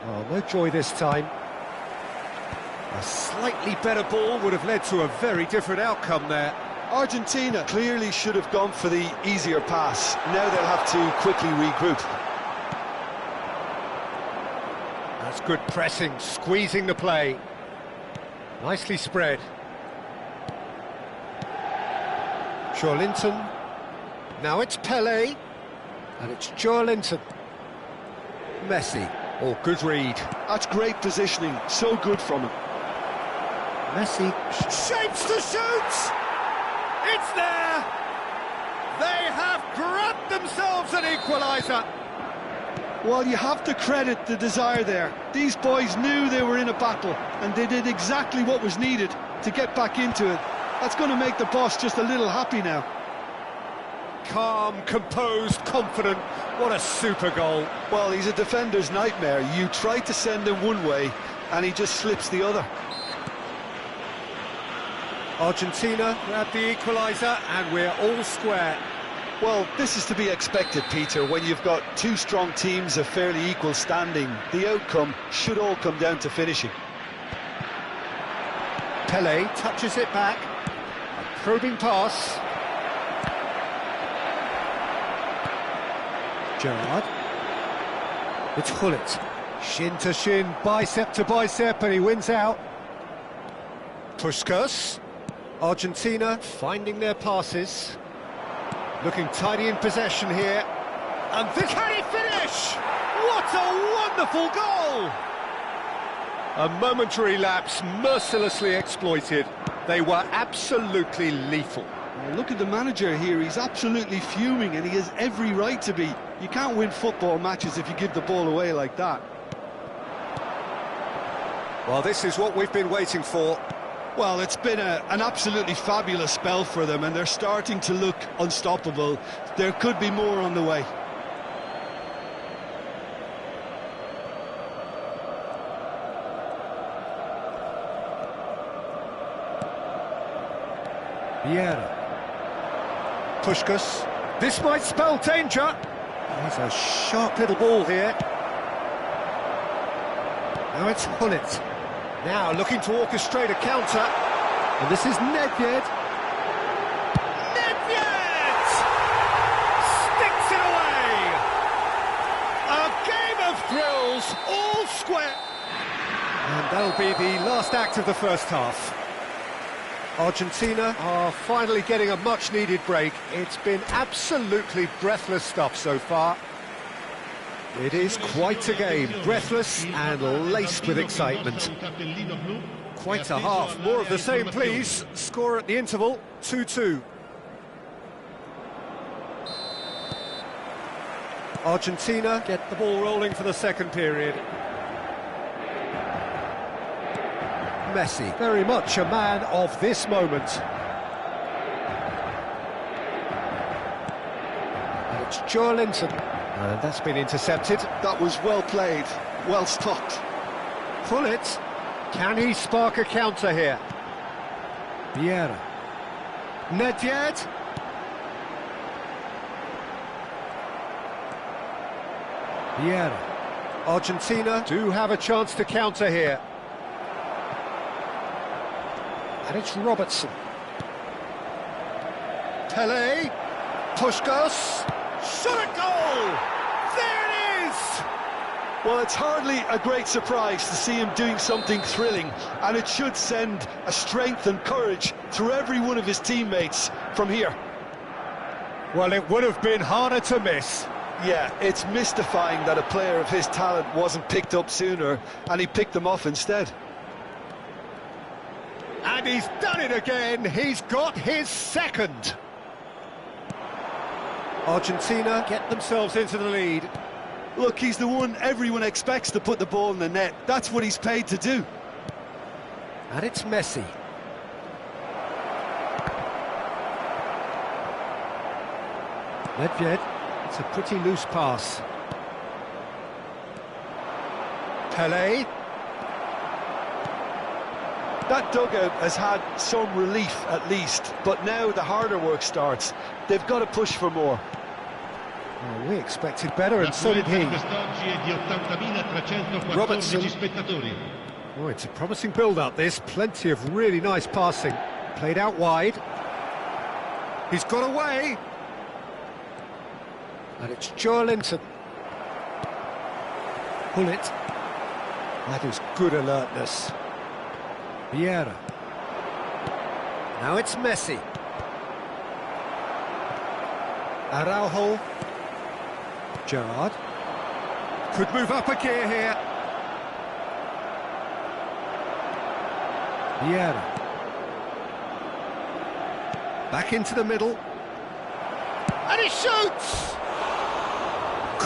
Oh, no joy this time. A slightly better ball would have led to a very different outcome there. Argentina clearly should have gone for the easier pass. Now they'll have to quickly regroup. That's good pressing, squeezing the play. Nicely spread. Joellinton. Now it's Pelé. And it's Joellinton. Messi. Oh, good read. That's great positioning. So good from him. Messi shapes to shoot! It's there! They have grabbed themselves an equaliser! Well, you have to credit the desire there. These boys knew they were in a battle, and they did exactly what was needed to get back into it. That's going to make the boss just a little happy now. Calm, composed, confident. What a super goal. Well, he's a defender's nightmare. You try to send him one way, and he just slips the other. Argentina grab the equaliser, and we're all square. Well, this is to be expected, Peter. When you've got two strong teams of fairly equal standing, the outcome should all come down to finishing. Pelé touches it back. A probing pass. Gerrard. It's Hullet. Shin to shin, bicep to bicep, and he wins out. Puskas. Argentina finding their passes. Looking tidy in possession here. And this... Can he finish? What a wonderful goal! A momentary lapse mercilessly exploited. They were absolutely lethal. Look at the manager here. He's absolutely fuming, and he has every right to be. You can't win football matches if you give the ball away like that. Well, this is what we've been waiting for. Well, it's been an absolutely fabulous spell for them, and they're starting to look unstoppable. There could be more on the way. Vieira. Puskas. This might spell danger. There's a sharp little ball here. Now it's Hullet. Now looking to orchestrate a counter. And this is Nedved. Nedved! Sticks it away! A game of thrills, all square. And that'll be the last act of the first half. Argentina are finally getting a much-needed break. It's been absolutely breathless stuff so far. It is quite a game, breathless and laced with excitement. Quite a half, more of the same please. Score at the interval, 2-2. Argentina get the ball rolling for the second period. Messi, very much a man of this moment. And it's Joellinton. And that's been intercepted. That was well played, well stopped. Hullet. Can he spark a counter here? Vieira. Nedved. Vieira. Argentina do have a chance to counter here. And it's Robertson. Pelé. Puskas. Shot a goal! There it is! Well, it's hardly a great surprise to see him doing something thrilling, and it should send a strength and courage through every one of his teammates from here. Well, it would have been harder to miss. Yeah, it's mystifying that a player of his talent wasn't picked up sooner, and he picked them off instead. And he's done it again. He's got his second. Argentina get themselves into the lead. Look, he's the one everyone expects to put the ball in the net. That's what he's paid to do. And it's Messi. Nedved, it's a pretty loose pass. Pelé. That dugout has had some relief at least, but now the harder work starts. They've got to push for more. Well, we expected better, and so did he. Robertson. Oh, it's a promising build-up, this. Plenty of really nice passing. Played out wide. He's got away. And it's Joellinton. Pull it. That is good alertness. Vieira. Now it's Messi. Araujo. Gerrard. Could move up a gear here. Vieira. Back into the middle. And he shoots!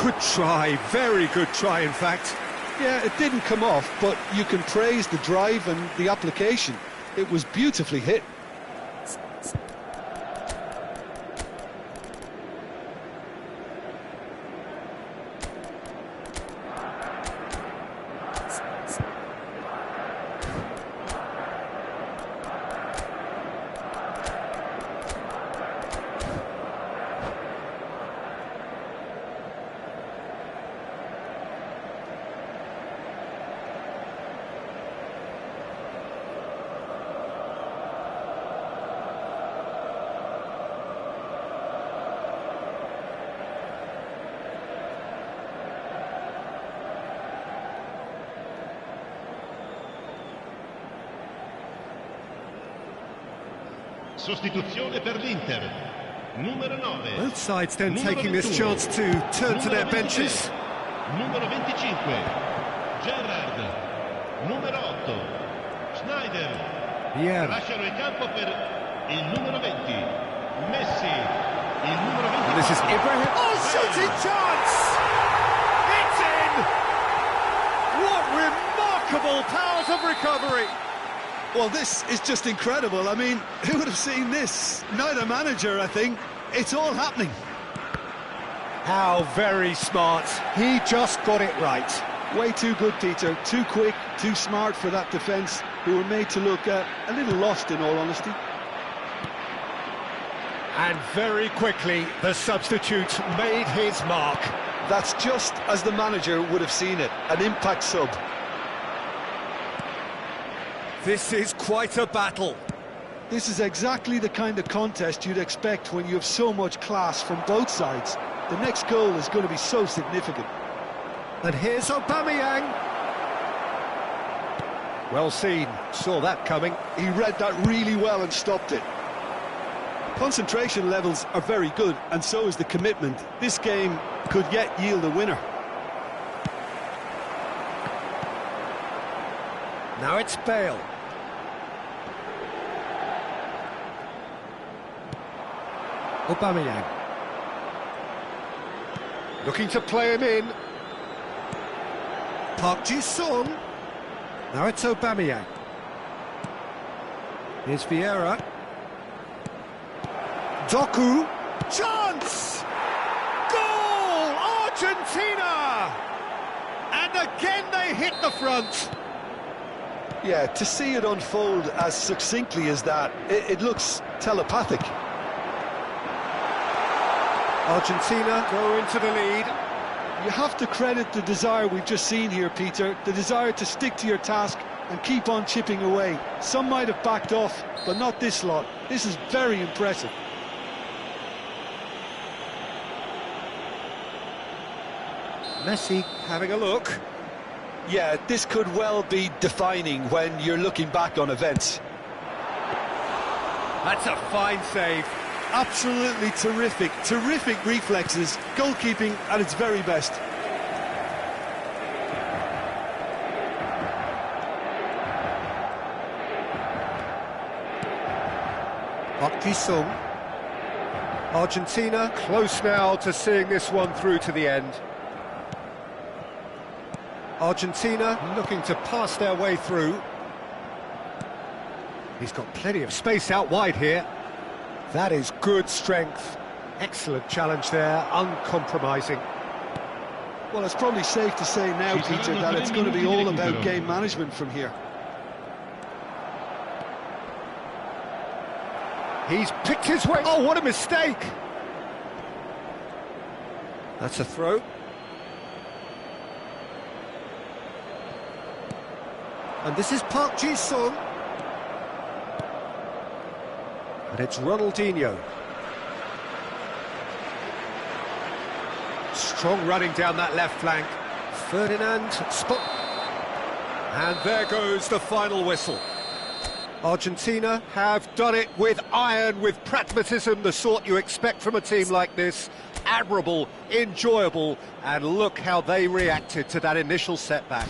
Good try, very good try in fact. Yeah, it didn't come off, but you can praise the drive and the application. It was beautifully hit. Sostituzione per l'Inter. Numero 9. Both sides then taking this chance to turn to their benches. Numero 25. Gerrard. Numero 8. Schneider. Vieira. Lasciano il campo per il numero 20. Messi. Il numero 20. And this is Ibrahim. Oh, shooting chance! It's in! What remarkable powers of recovery! Well, this is just incredible. I mean, who would have seen this? Neither manager, I think. It's all happening. How very smart. He just got it right. Way too good, Peter. Too quick, too smart for that defence, who were made to look a little lost, in all honesty. And very quickly, the substitute made his mark. That's just as the manager would have seen it. An impact sub. This is quite a battle. This is exactly the kind of contest you'd expect when you have so much class from both sides. The next goal is going to be so significant. And here's Aubameyang. Well seen, saw that coming. He read that really well and stopped it. Concentration levels are very good, and so is the commitment. This game could yet yield a winner. Now it's Bale. Aubameyang. Looking to play him in. Park Ji-sung. Now it's Aubameyang. Here's Vieira. Doku. Chance! Goal! Argentina! And again they hit the front. Yeah, to see it unfold as succinctly as that, it looks telepathic. Argentina go into the lead. You have to credit the desire we've just seen here, Peter, the desire to stick to your task and keep on chipping away. Some might have backed off, but not this lot. This is very impressive. Messi having a look. Yeah, this could well be defining when you're looking back on events. That's a fine save. Absolutely terrific, terrific reflexes, goalkeeping at its very best. Park Ji-sung. Argentina close now to seeing this one through to the end. Argentina looking to pass their way through. He's got plenty of space out wide here. That is good strength. Excellent challenge there, uncompromising. Well, it's probably safe to say now, Peter, that it's going to be all about game management from here. He's picked his way. Oh, what a mistake! That's a throw. And this is Park Ji-sung. And it's Ronaldinho. Strong running down that left flank. Ferdinand, spot. And there goes the final whistle. Argentina have done it with iron, with pragmatism, the sort you expect from a team like this. Admirable, enjoyable, and look how they reacted to that initial setback.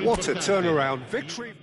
What a turnaround victory.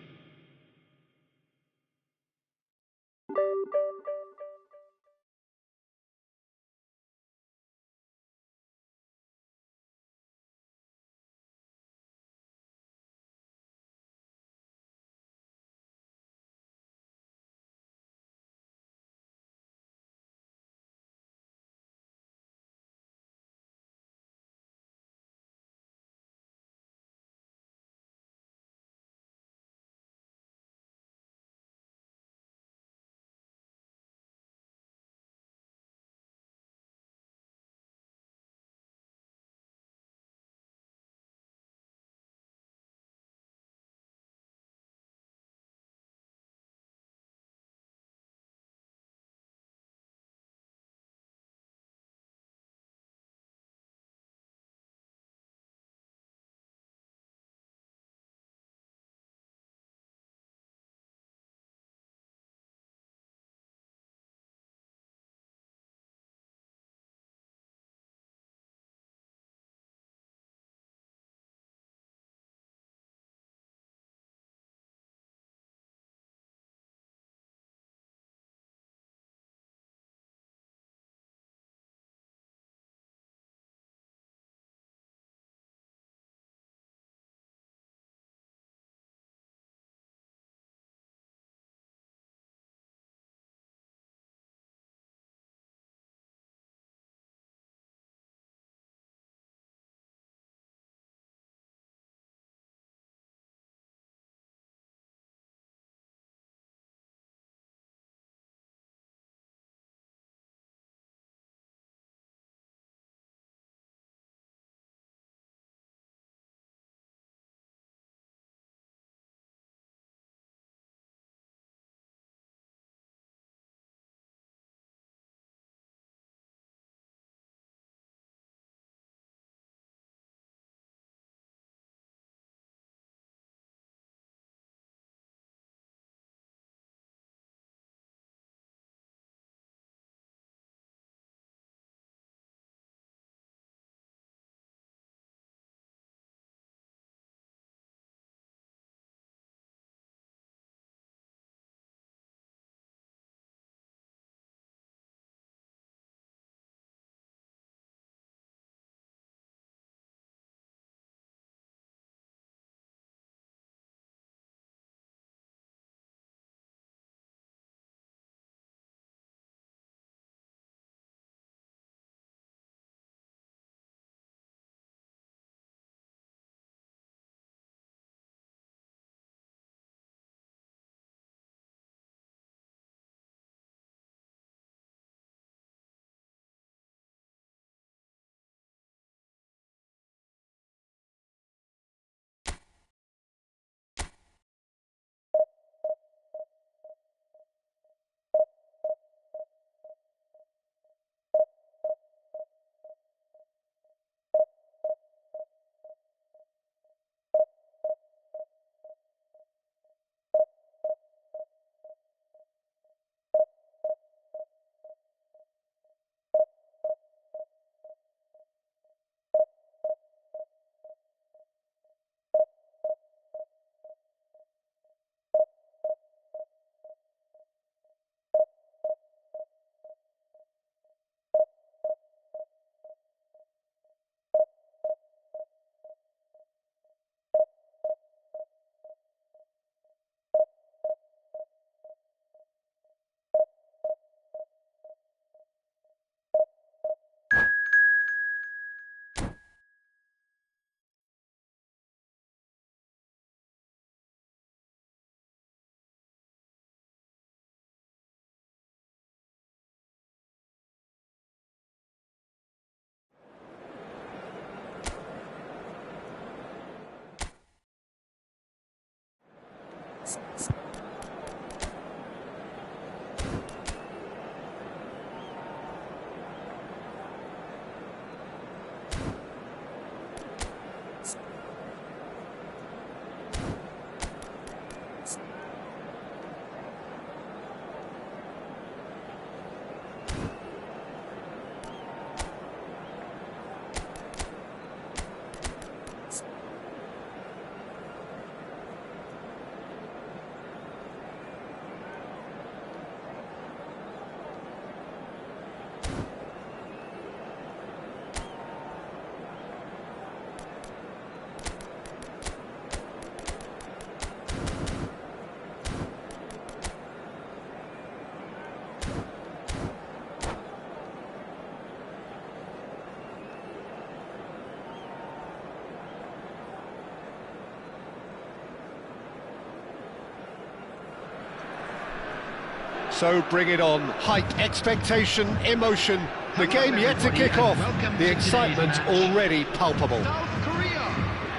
So bring it on. Hype, expectation, emotion. The game yet to kick off. The excitement already palpable. South Korea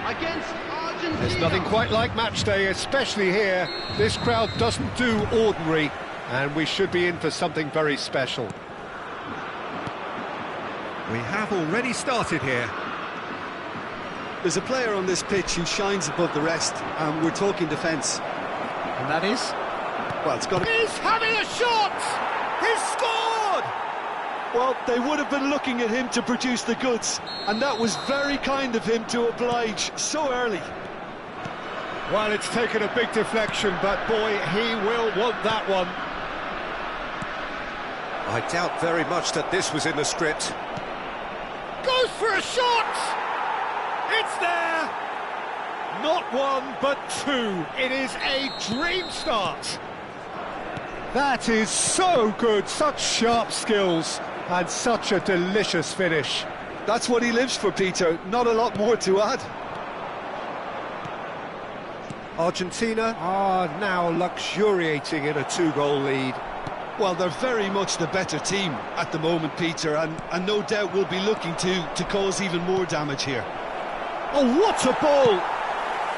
against Argentina. There's nothing quite like match day, especially here. This crowd doesn't do ordinary, and we should be in for something very special. We have already started here. There's a player on this pitch who shines above the rest, and we're talking defence. And that is? Well, it's got to... He's having a shot! He's scored! Well, they would have been looking at him to produce the goods, and that was very kind of him to oblige so early. Well, it's taken a big deflection, but boy, he will want that one. I doubt very much that this was in the script. Goes for a shot! It's there! Not one, but two. It is a dream start. That is so good, such sharp skills, and such a delicious finish. That's what he lives for, Peter. Not a lot more to add. Argentina are now luxuriating in a two-goal lead. Well, they're very much the better team at the moment, Peter, and no doubt will be looking to cause even more damage here. Oh, what a ball!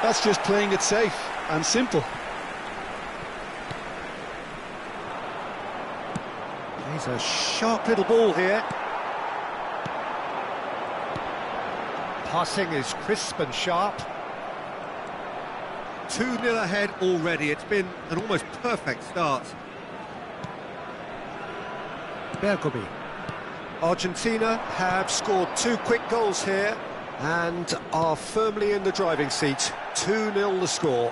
That's just playing it safe and simple. He's a sharp little ball here. Passing is crisp and sharp. 2-0 ahead already. It's been an almost perfect start. Bergomi. Argentina have scored 2 quick goals here and are firmly in the driving seat. 2-0 the score.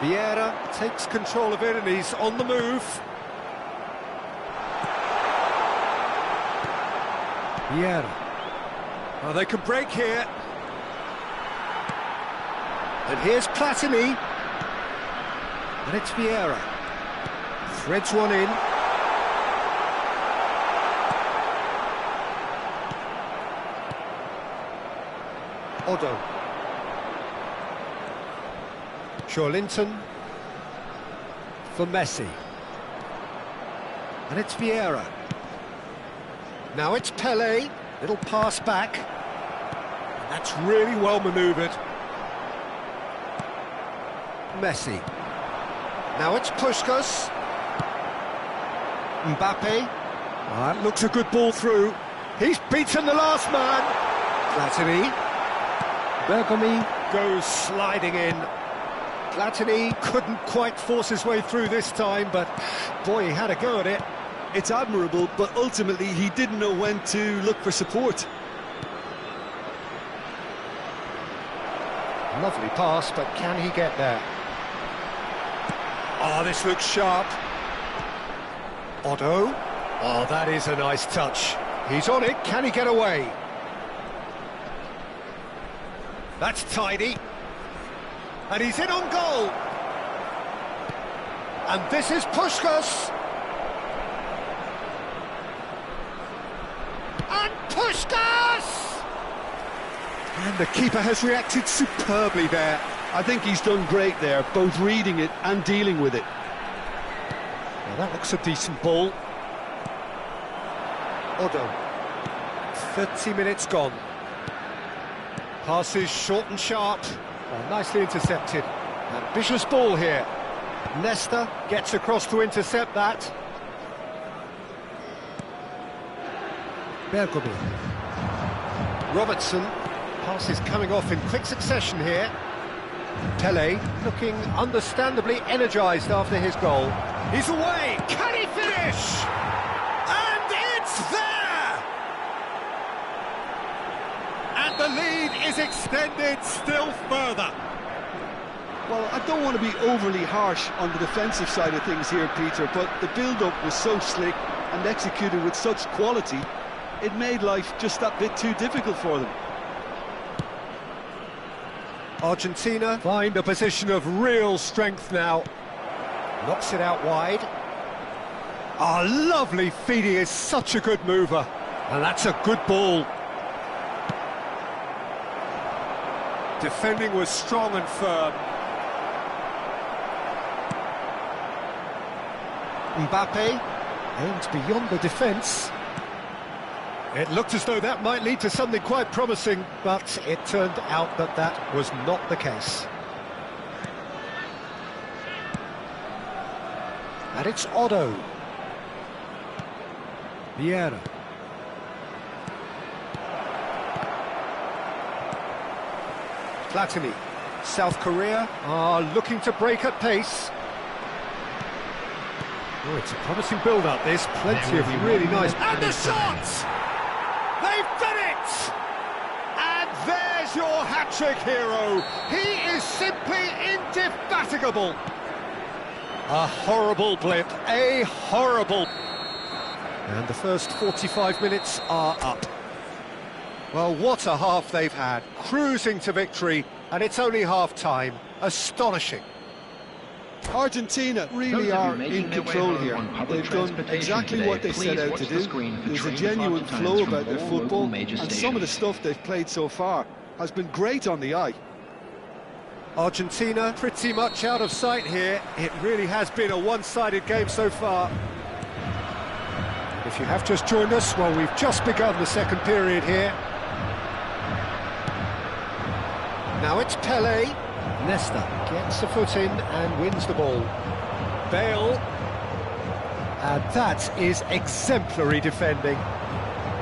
Vieira takes control of it and he's on the move. Vieira. Oh, they can break here. And here's Platini. And it's Vieira. Threads one in. Otto. Joellinton for Messi. And it's Vieira. Now it's Pelé. Little pass back. And that's really well manoeuvred. Messi. Now it's Puskas. Mbappe. That looks a good ball through. He's beaten the last man. Platini. Bergomi goes sliding in. Platini couldn't quite force his way through this time, but boy, he had a go at it. It's admirable, but ultimately he didn't know when to look for support. Lovely pass, but can he get there? Oh, this looks sharp. Otto. Oh, that is a nice touch. He's on it. Can he get away? That's tidy. And he's in on goal. And this is Puskas. And Puskas! And the keeper has reacted superbly there. I think he's done great there, both reading it and dealing with it. Well, that looks a decent ball. Otto. 30 minutes gone. Passes short and sharp. Well, nicely intercepted. Ambitious ball here. Nesta gets across to intercept that. Bergomi. Robertson. Passes coming off in quick succession here. Pelé looking understandably energised after his goal. He's away. Can he finish? And it's there! And the lead is extended still further. Well, I don't want to be overly harsh on the defensive side of things here, Peter, but the build-up was so slick and executed with such quality, it made life just that bit too difficult for them. Argentina find a position of real strength now. Knocks it out wide. Ah, lovely feed. He is such a good mover. And that's a good ball. Defending was strong and firm. Mbappe aimed beyond the defence. It looked as though that might lead to something quite promising, but it turned out that that was not the case. And it's Otto. Vieira. Platini. South Korea are looking to break at pace. Oh, it's a promising build-up, this. Plenty of really nice... And the shots! They've done it! And there's your hat-trick hero. He is simply indefatigable. A horrible blip, a horrible... And the first 45 minutes are up. Well, what a half they've had. Cruising to victory, and it's only half-time. Astonishing. Argentina really are in control here. They've done exactly what they set out to do. There's a genuine flow about their football, and some of the stuff they've played so far has been great on the eye. Argentina pretty much out of sight here. It really has been a one-sided game so far. If you have just joined us, well, we've just begun the second period here. Now it's Pelé. Nesta gets a foot in and wins the ball. Bale. And that is exemplary defending.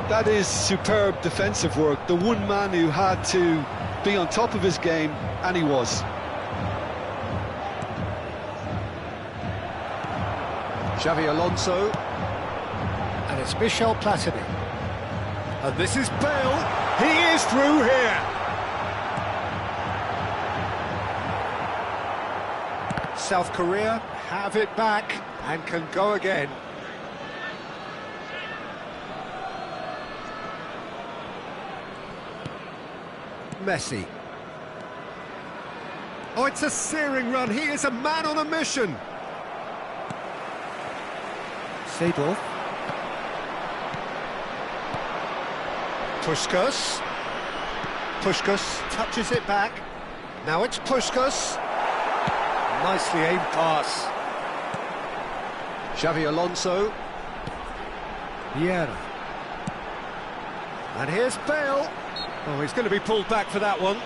That is superb defensive work. The one man who had to be on top of his game, and he was. Xavi Alonso. And it's Michel Platini. And this is Bale. He is through here. South Korea have it back and can go again. Messi. Oh, it's a searing run. He is a man on a mission. Seedorf. Puskas. Puskas touches it back. Now it's Puskas. Nicely aimed pass. Xavi Alonso. Vieira. And here's Bale. Oh, he's going to be pulled back for that one.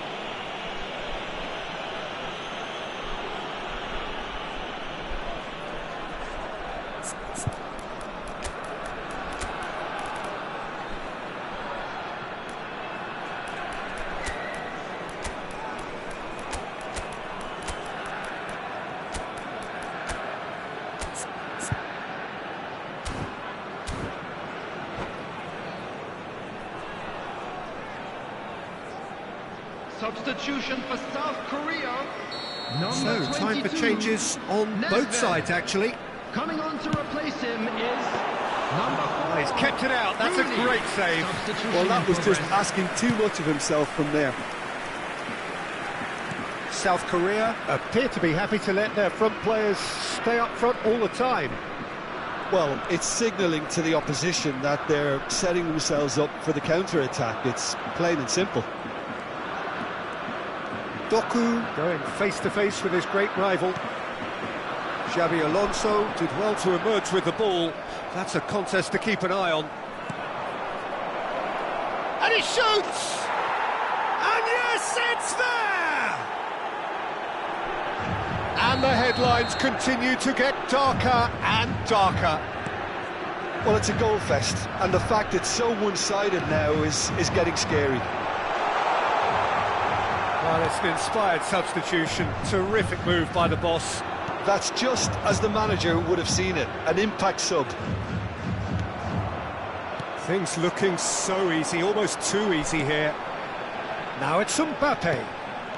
Substitution for South Korea. So, time for changes on both sides, actually. Coming on to replace him is number 4. He's kept it out. That's a great save. Well, that was just asking too much of himself from there. South Korea appear to be happy to let their front players stay up front all the time. Well, it's signalling to the opposition that they're setting themselves up for the counter-attack. It's plain and simple. Doku going face-to-face with his great rival. Xavi Alonso did well to emerge with the ball. That's a contest to keep an eye on. And he shoots! And yes, it's there! And the headlines continue to get darker and darker. Well, it's a goal fest, and the fact it's so one-sided now is getting scary. Well, it's an inspired substitution. Terrific move by the boss. That's just as the manager would have seen it, an impact sub. Things looking so easy, almost too easy here. Now it's Mbappe.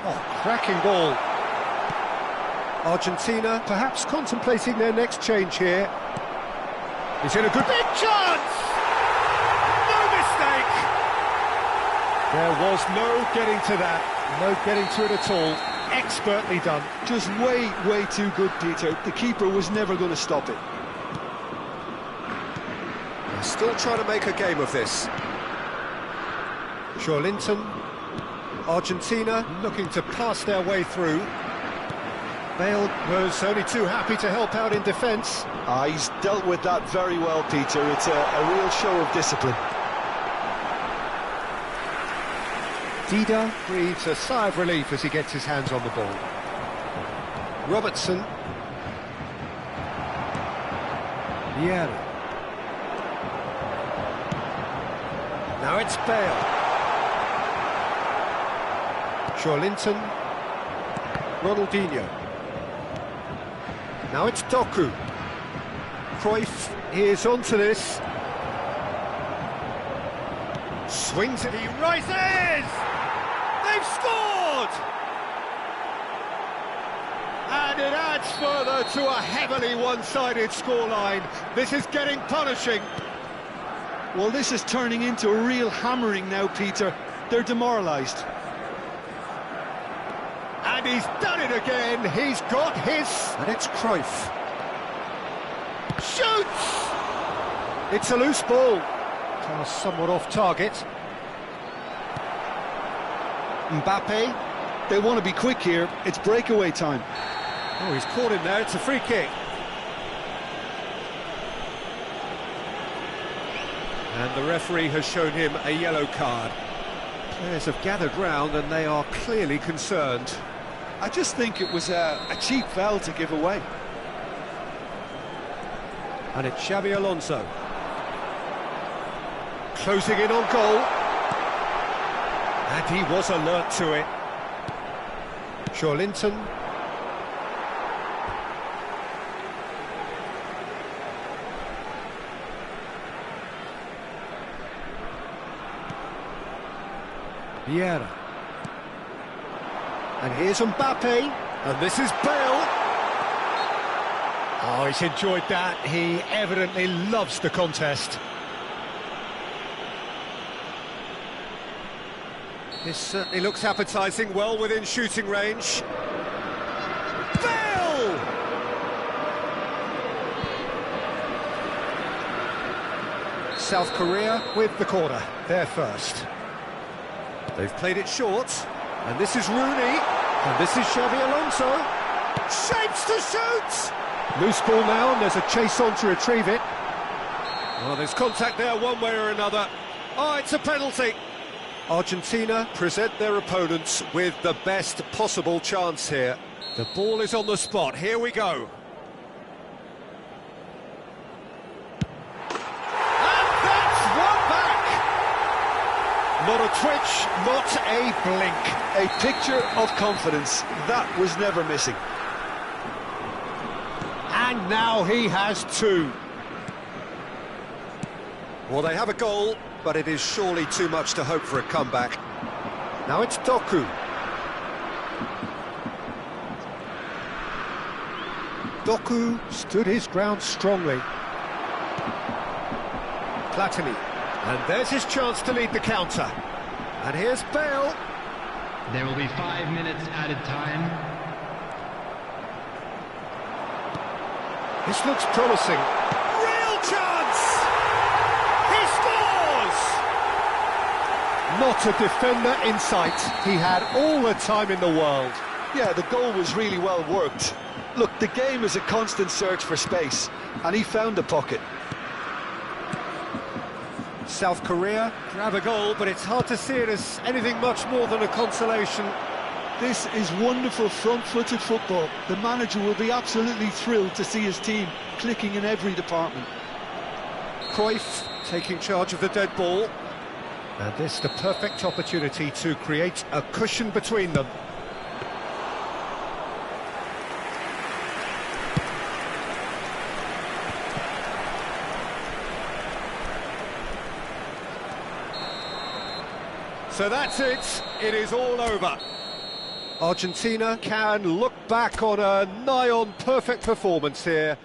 Oh, cracking ball. Argentina perhaps contemplating their next change here. He's in a good... Big chance! No mistake! There was no getting to that. No getting to it at all. Expertly done. Just way too good, Peter. The keeper was never going to stop it. They're still trying to make a game of this. Joellinton. Argentina looking to pass their way through. Bale was only too happy to help out in defence. He's dealt with that very well, Peter. It's a real show of discipline. Dida breathes a sigh of relief as he gets his hands on the ball. Robertson. Vieira. Now it's Bale. Joellinton. Ronaldinho. Now it's Doku. Cruyff is onto this. Swings it, he rises! They've scored! And it adds further to a heavily one-sided scoreline. This is getting punishing. Well, this is turning into a real hammering now, Peter. They're demoralised. And he's done it again. He's got his. And it's Cruyff. Shoots! It's a loose ball. Somewhat off target. Mbappe. They want to be quick here. It's breakaway time. Oh, he's caught him there. It's a free kick. And the referee has shown him a yellow card. Players have gathered round and they are clearly concerned. I just think it was a cheap foul to give away. And it's Xabi Alonso. Closing in on goal. And he was alert to it. Joellinton. Vieira. And here's Mbappe. And this is Bale. Oh, he's enjoyed that. He evidently loves the contest. This certainly looks appetising, well within shooting range. Bale! South Korea with the corner, they're first. They've played it short, and this is Rooney, and this is Xabi Alonso. Shapes to shoot! Loose ball now, and there's a chase on to retrieve it. Well, there's contact there one way or another. Oh, it's a penalty. Argentina present their opponents with the best possible chance here. The ball is on the spot, here we go. And that's one back! Not a twitch, not a blink. A picture of confidence. That was never missing. And now he has two. Well, they have a goal, but it is surely too much to hope for a comeback. Now it's Doku. Doku stood his ground strongly. Platini. And there's his chance to lead the counter. And here's Bale. There will be 5 minutes added time. This looks promising. Real chance! He scores! Not a defender in sight. He had all the time in the world. Yeah, the goal was really well worked. Look, the game is a constant search for space, and he found the pocket. South Korea grab a goal, but it's hard to see it as anything much more than a consolation. This is wonderful front-footed football. The manager will be absolutely thrilled to see his team clicking in every department. Cruyff taking charge of the dead ball. And this the perfect opportunity to create a cushion between them. So that's it. It is all over. Argentina can look back on a nigh-on perfect performance here.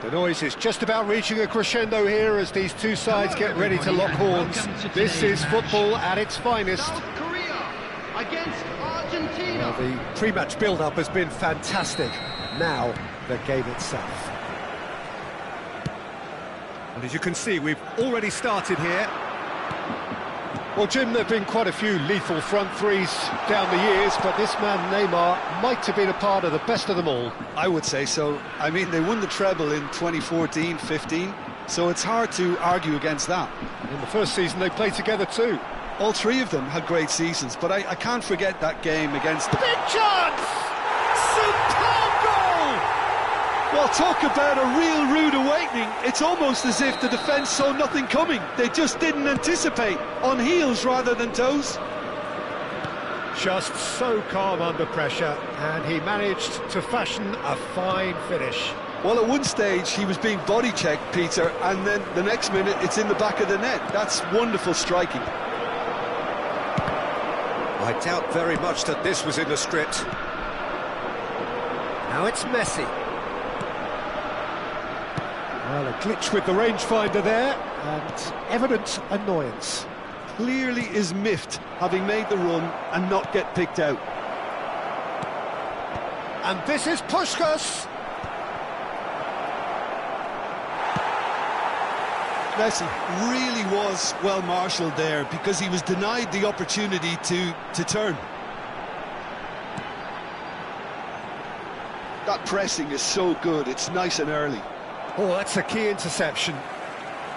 The noise is just about reaching a crescendo here as these two sides get ready to lock horns. This is football at its finest. South Korea against Argentina. Well, the pre-match build-up has been fantastic. Now, the game itself. And as you can see, we've already started here. Well, Jim, there have been quite a few lethal front threes down the years, but this man, Neymar, might have been a part of the best of them all. I would say so. I mean, they won the treble in 2014-15, so it's hard to argue against that. In the first season, they played together too. All three of them had great seasons, but I can't forget that game against the... Big chance! Superb goal! Well, talk about a real rude awakening. It's almost as if the defence saw nothing coming. They just didn't anticipate, on heels rather than toes. Just so calm under pressure, and he managed to fashion a fine finish. Well, at one stage he was being body checked, Peter, and then the next minute it's in the back of the net. That's wonderful striking. I doubt very much that this was in the script. Now it's Messi. Well, a glitch with the rangefinder there, and evident annoyance. Clearly is miffed, having made the run and not get picked out. And this is Puskas. Messi really was well marshalled there because he was denied the opportunity to turn. That pressing is so good, it's nice and early. Oh, that's a key interception.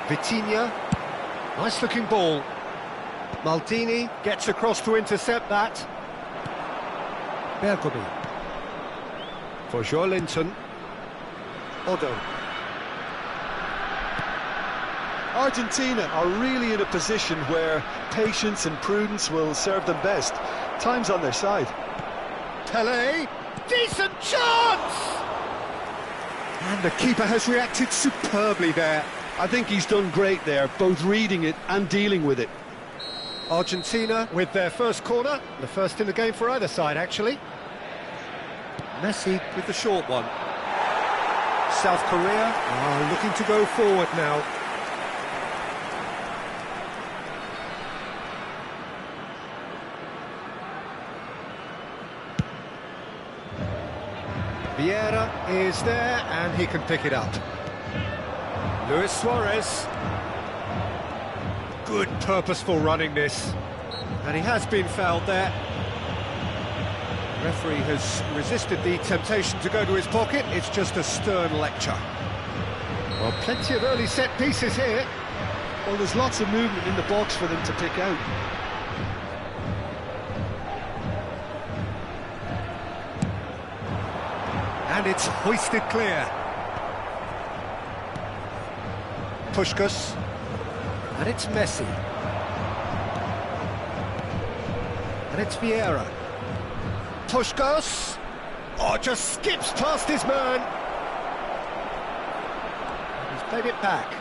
Vitinha, nice looking ball. Maldini gets across to intercept that. Bergomi. For Joellinton. Odo. Argentina are really in a position where patience and prudence will serve them best. Time's on their side. Pelé, decent chance! And the keeper has reacted superbly there. I think he's done great there, both reading it and dealing with it. Argentina with their first corner, the first in the game for either side, actually. Messi with the short one. South Korea are looking to go forward now. Vieira is there, and he can pick it up. Luis Suarez. Good purposeful running this. And he has been fouled there. The referee has resisted the temptation to go to his pocket. It's just a stern lecture. Well, plenty of early set pieces here. Well, there's lots of movement in the box for them to pick out. And it's hoisted clear. Puskas. And it's Messi. And it's Vieira. Puskas. Oh, just skips past his man. He's played it back.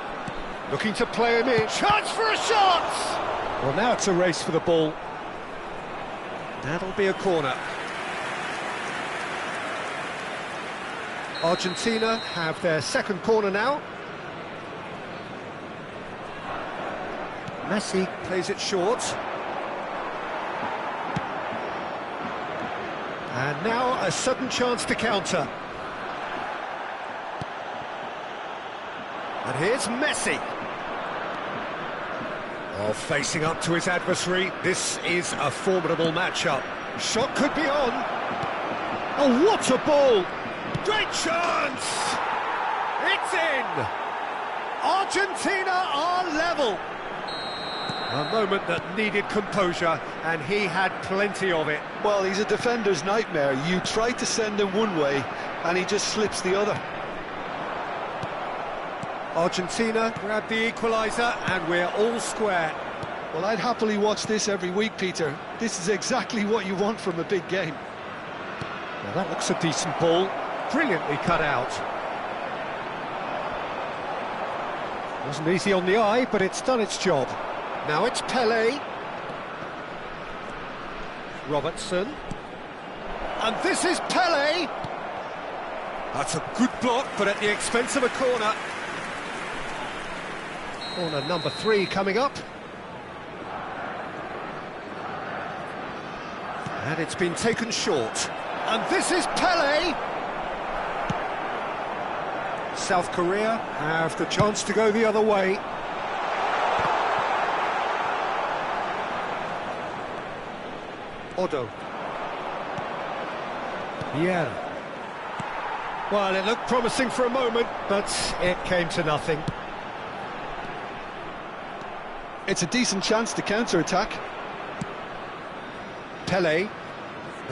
Looking to play him in. Chance for a shot! Well, now it's a race for the ball. That'll be a corner. Argentina have their second corner now. Messi plays it short. And now a sudden chance to counter. And here's Messi. Oh, facing up to his adversary. This is a formidable matchup. Shot could be on. Oh, what a ball! Great chance! It's in! Argentina are level! A moment that needed composure, and he had plenty of it. Well, he's a defender's nightmare. You try to send him one way, and he just slips the other. Argentina grab the equaliser, and we're all square. Well, I'd happily watch this every week, Peter. This is exactly what you want from a big game. Now that looks a decent ball. Brilliantly cut out. Wasn't easy on the eye, but it's done its job. Now it's Pelé. Robertson. And this is Pelé. That's a good block, but at the expense of a corner. Corner number 3 coming up. And it's been taken short. And this is Pele! South Korea have the chance to go the other way. Odo. Vieira. Well, it looked promising for a moment, but it came to nothing. It's a decent chance to counter-attack. Pele.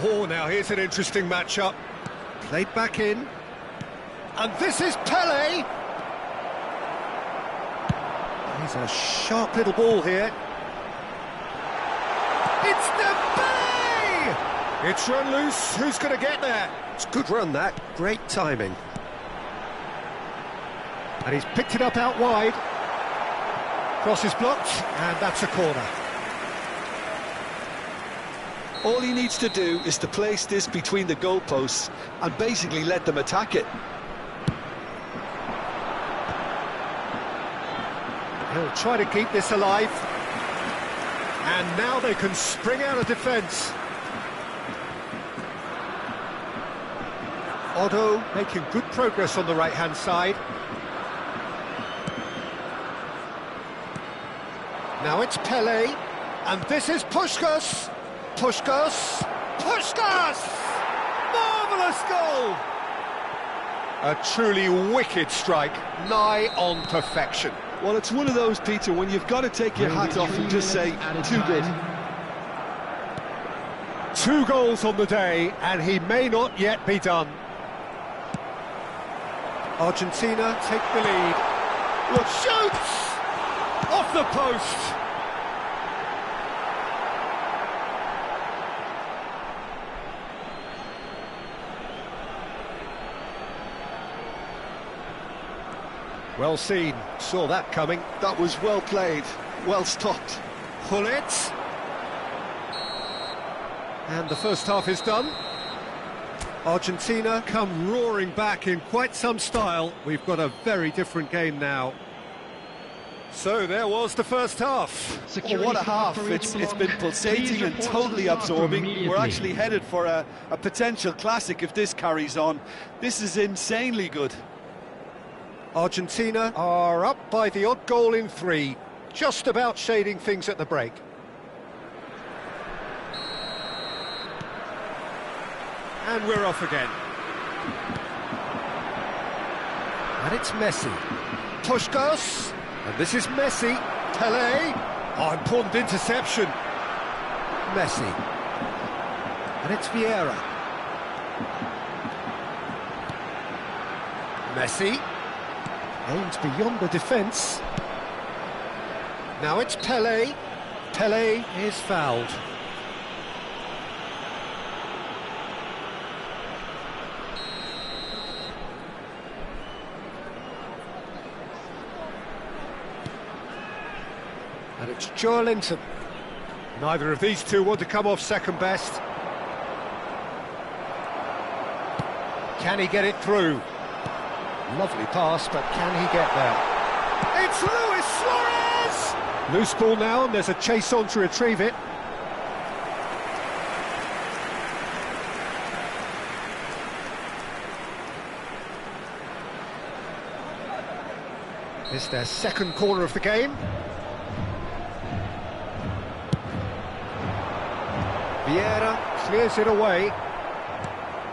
Oh, now here's an interesting matchup. Played back in. And this is Pele! He's a sharp little ball here. It's Dembele! It's run loose. Who's going to get there? It's a good run, that. Great timing. And he's picked it up out wide. Cross is blocked, and that's a corner. All he needs to do is to place this between the goalposts and basically let them attack it. He'll try to keep this alive. And now they can spring out of defence. Odo making good progress on the right-hand side. Now it's Pele, and this is Puskas. Puskas! Puskas! Marvellous goal! A truly wicked strike, nigh on perfection. Well, it's one of those, Peter, when you've got to take your hat off and just say, too good. 2 goals on the day, and he may not yet be done. Argentina take the lead. Look, shoots! Off the post! Well seen, saw that coming. That was well played, well stopped. Hullet. And the first half is done. Argentina come roaring back in quite some style. We've got a very different game now. So there was the first half. Oh, what a half. It's been pulsating and totally absorbing. We're actually headed for a potential classic if this carries on. This is insanely good. Argentina are up by the odd goal in 3, just about shading things at the break. And we're off again. And it's Messi. Puskas. And this is Messi. Pele. Oh, important interception. Messi. And it's Vieira. Messi. Aims beyond the defence. Now it's Pele. Pele is fouled. And it's Joellinton. Neither of these two want to come off second best. Can he get it through? Lovely pass, but can he get there? It's Luis Suarez! Loose ball now, and there's a chase on to retrieve it. It's their second corner of the game. Vieira clears it away.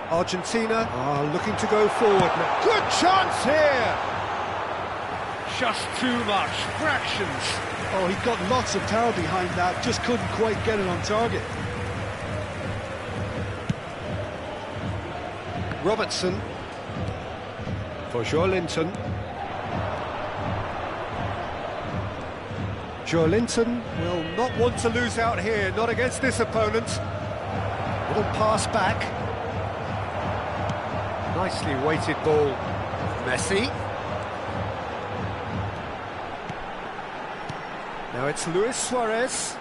Argentina are looking to go forward now. Good chance here! Just too much, fractions. Oh, he got lots of power behind that, just couldn't quite get it on target. Robertson for Joellinton. Joellinton will not want to lose out here, not against this opponent. Little pass back. Nicely weighted ball. Messi. Now it's Luis Suarez.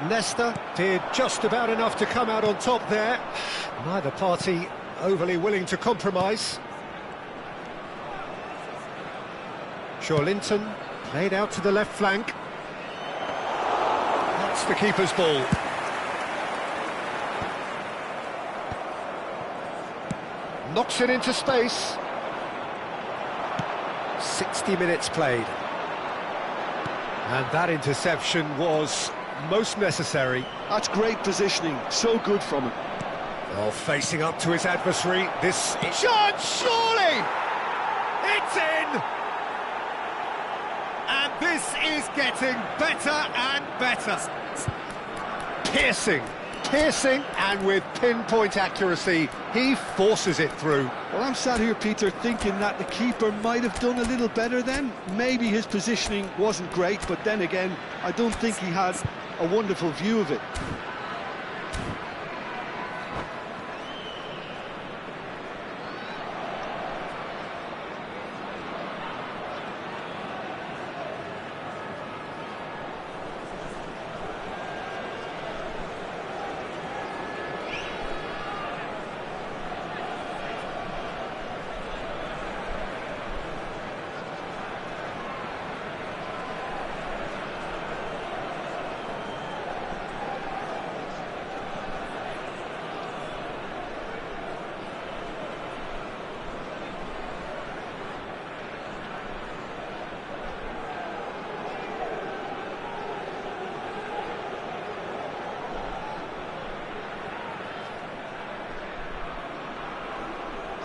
Nesta did just about enough to come out on top there. Neither party overly willing to compromise. Joellinton played out to the left flank. That's the keeper's ball. Knocks it into space. 60 minutes played. And that interception was most necessary. That's great positioning, so good from him. Oh, facing up to his adversary, this is... Shot, surely! It's in! And this is getting better and better. Piercing, and with pinpoint accuracy, he forces it through. Well, I'm sat here, Peter, thinking that the keeper might have done a little better then. Maybe his positioning wasn't great, but then again, I don't think he had a wonderful view of it.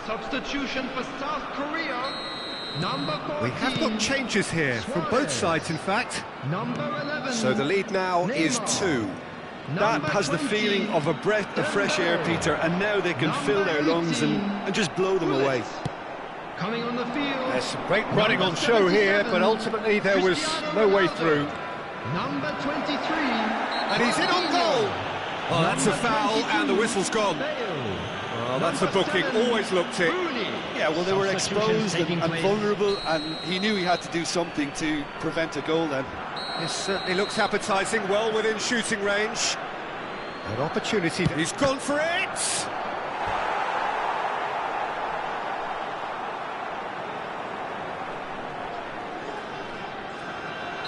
Substitution for South Korea, number 14. We have got changes here from both sides, in fact. Number 11. So the lead now is 2. That has the feeling of a breath of fresh air, Peter, and now they can fill their lungs and just blow them away. Coming on the field. There's some great running on show here, but ultimately there was no way through. Number 23. And he's in on goal. Oh, that's a foul, and the whistle's gone. Well, that's a booking, always looked it. Yeah, well, they were exposed and vulnerable, and he knew he had to do something to prevent a goal then. This certainly looks appetising, well within shooting range. An opportunity, he's gone for it!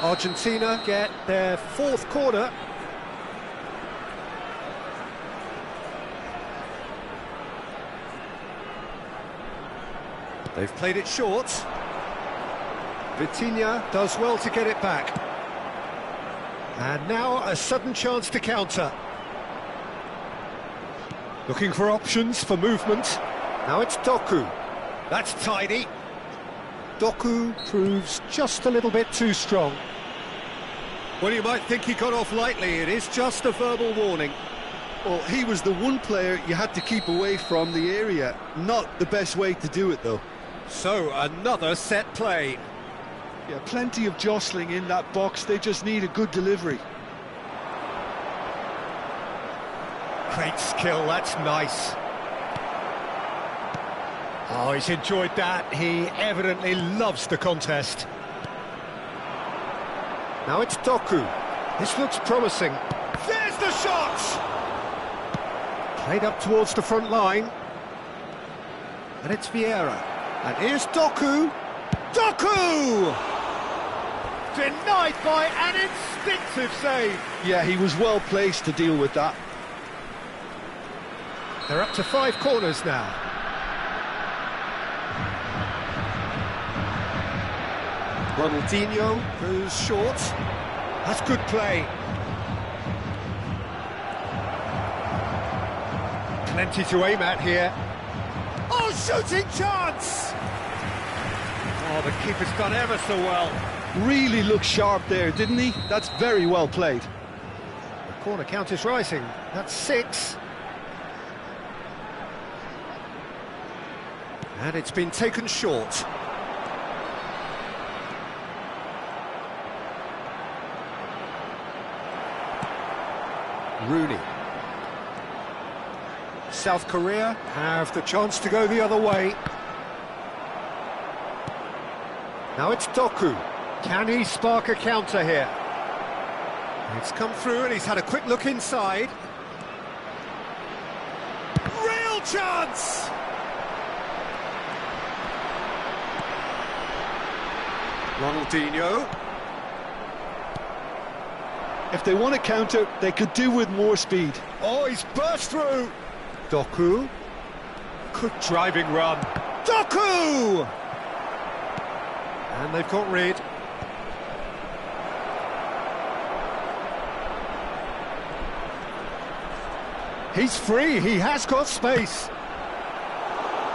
Argentina get their 4th corner. They've played it short. Vitinha does well to get it back. And now a sudden chance to counter. Looking for options for movement. Now it's Doku. That's tidy. Doku proves just a little bit too strong. Well, you might think he got off lightly. It is just a verbal warning. Well, he was the one player you had to keep away from the area. Not the best way to do it, though. So, another set play. Yeah, plenty of jostling in that box. They just need a good delivery. Great skill, that's nice. Oh, he's enjoyed that. He evidently loves the contest. Now it's Doku. This looks promising. There's the shot! Played up towards the front line. And it's Vieira. And here's Doku. Doku! Denied by an instinctive save. Yeah, he was well placed to deal with that. They're up to 5 corners now. Ronaldinho goes short. That's good play. Plenty to aim at here. Oh, shooting chance! Oh, the keeper's done ever so well. Really looked sharp there, didn't he? That's very well played. The corner count is rising. That's 6. And it's been taken short. Rooney. South Korea have the chance to go the other way. Now it's Doku. Can he spark a counter here? It's come through and he's had a quick look inside. Real chance! Ronaldinho. If they want to counter, they could do with more speed. Oh, he's burst through. Doku. Good driving run. Doku! And they've got rid. He's free, he has got space.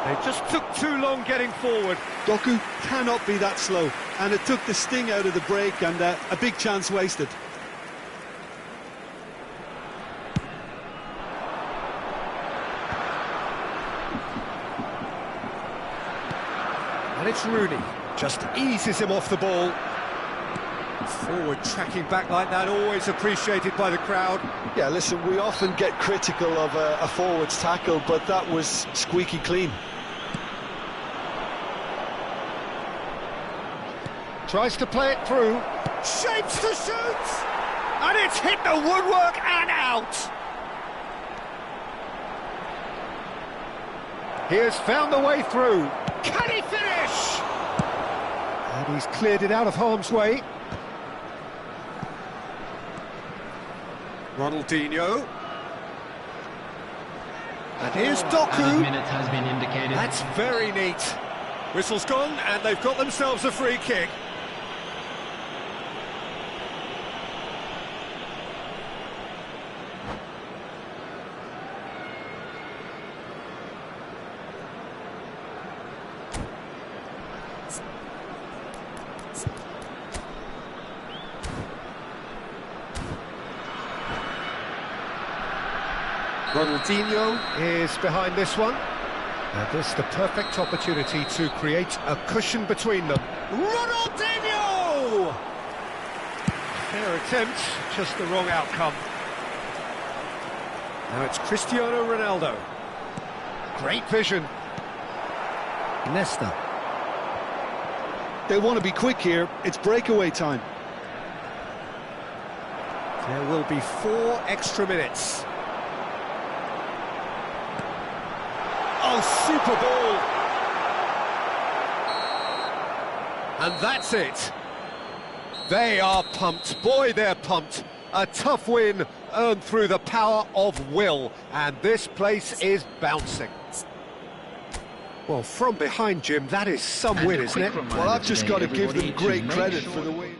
They just took too long getting forward. Doku cannot be that slow, and it took the sting out of the break, and a big chance wasted. And it's Rooney, just eases him off the ball. Forward tracking back like that, always appreciated by the crowd. Yeah, listen, we often get critical of a forward's tackle, but that was squeaky clean. Tries to play it through, shapes to shoot! And it's hit the woodwork and out! He has found the way through. Can he finish? And he's cleared it out of harm's way. Ronaldinho. And here's Doku. Minute has been indicated. That's very neat. Whistle's gone, and they've got themselves a free kick. Ronaldinho is behind this one. And this is the perfect opportunity to create a cushion between them. Ronaldinho! Fair attempt, just the wrong outcome. Now it's Cristiano Ronaldo. Great vision. Nesta. They want to be quick here. It's breakaway time. There will be 4 extra minutes. Oh, super ball! And that's it. They are pumped. Boy, they're pumped. A tough win earned through the power of will. And this place is bouncing. Well, from behind, Jim, that is some win, isn't it? Well, I've just got to give them great credit for the win.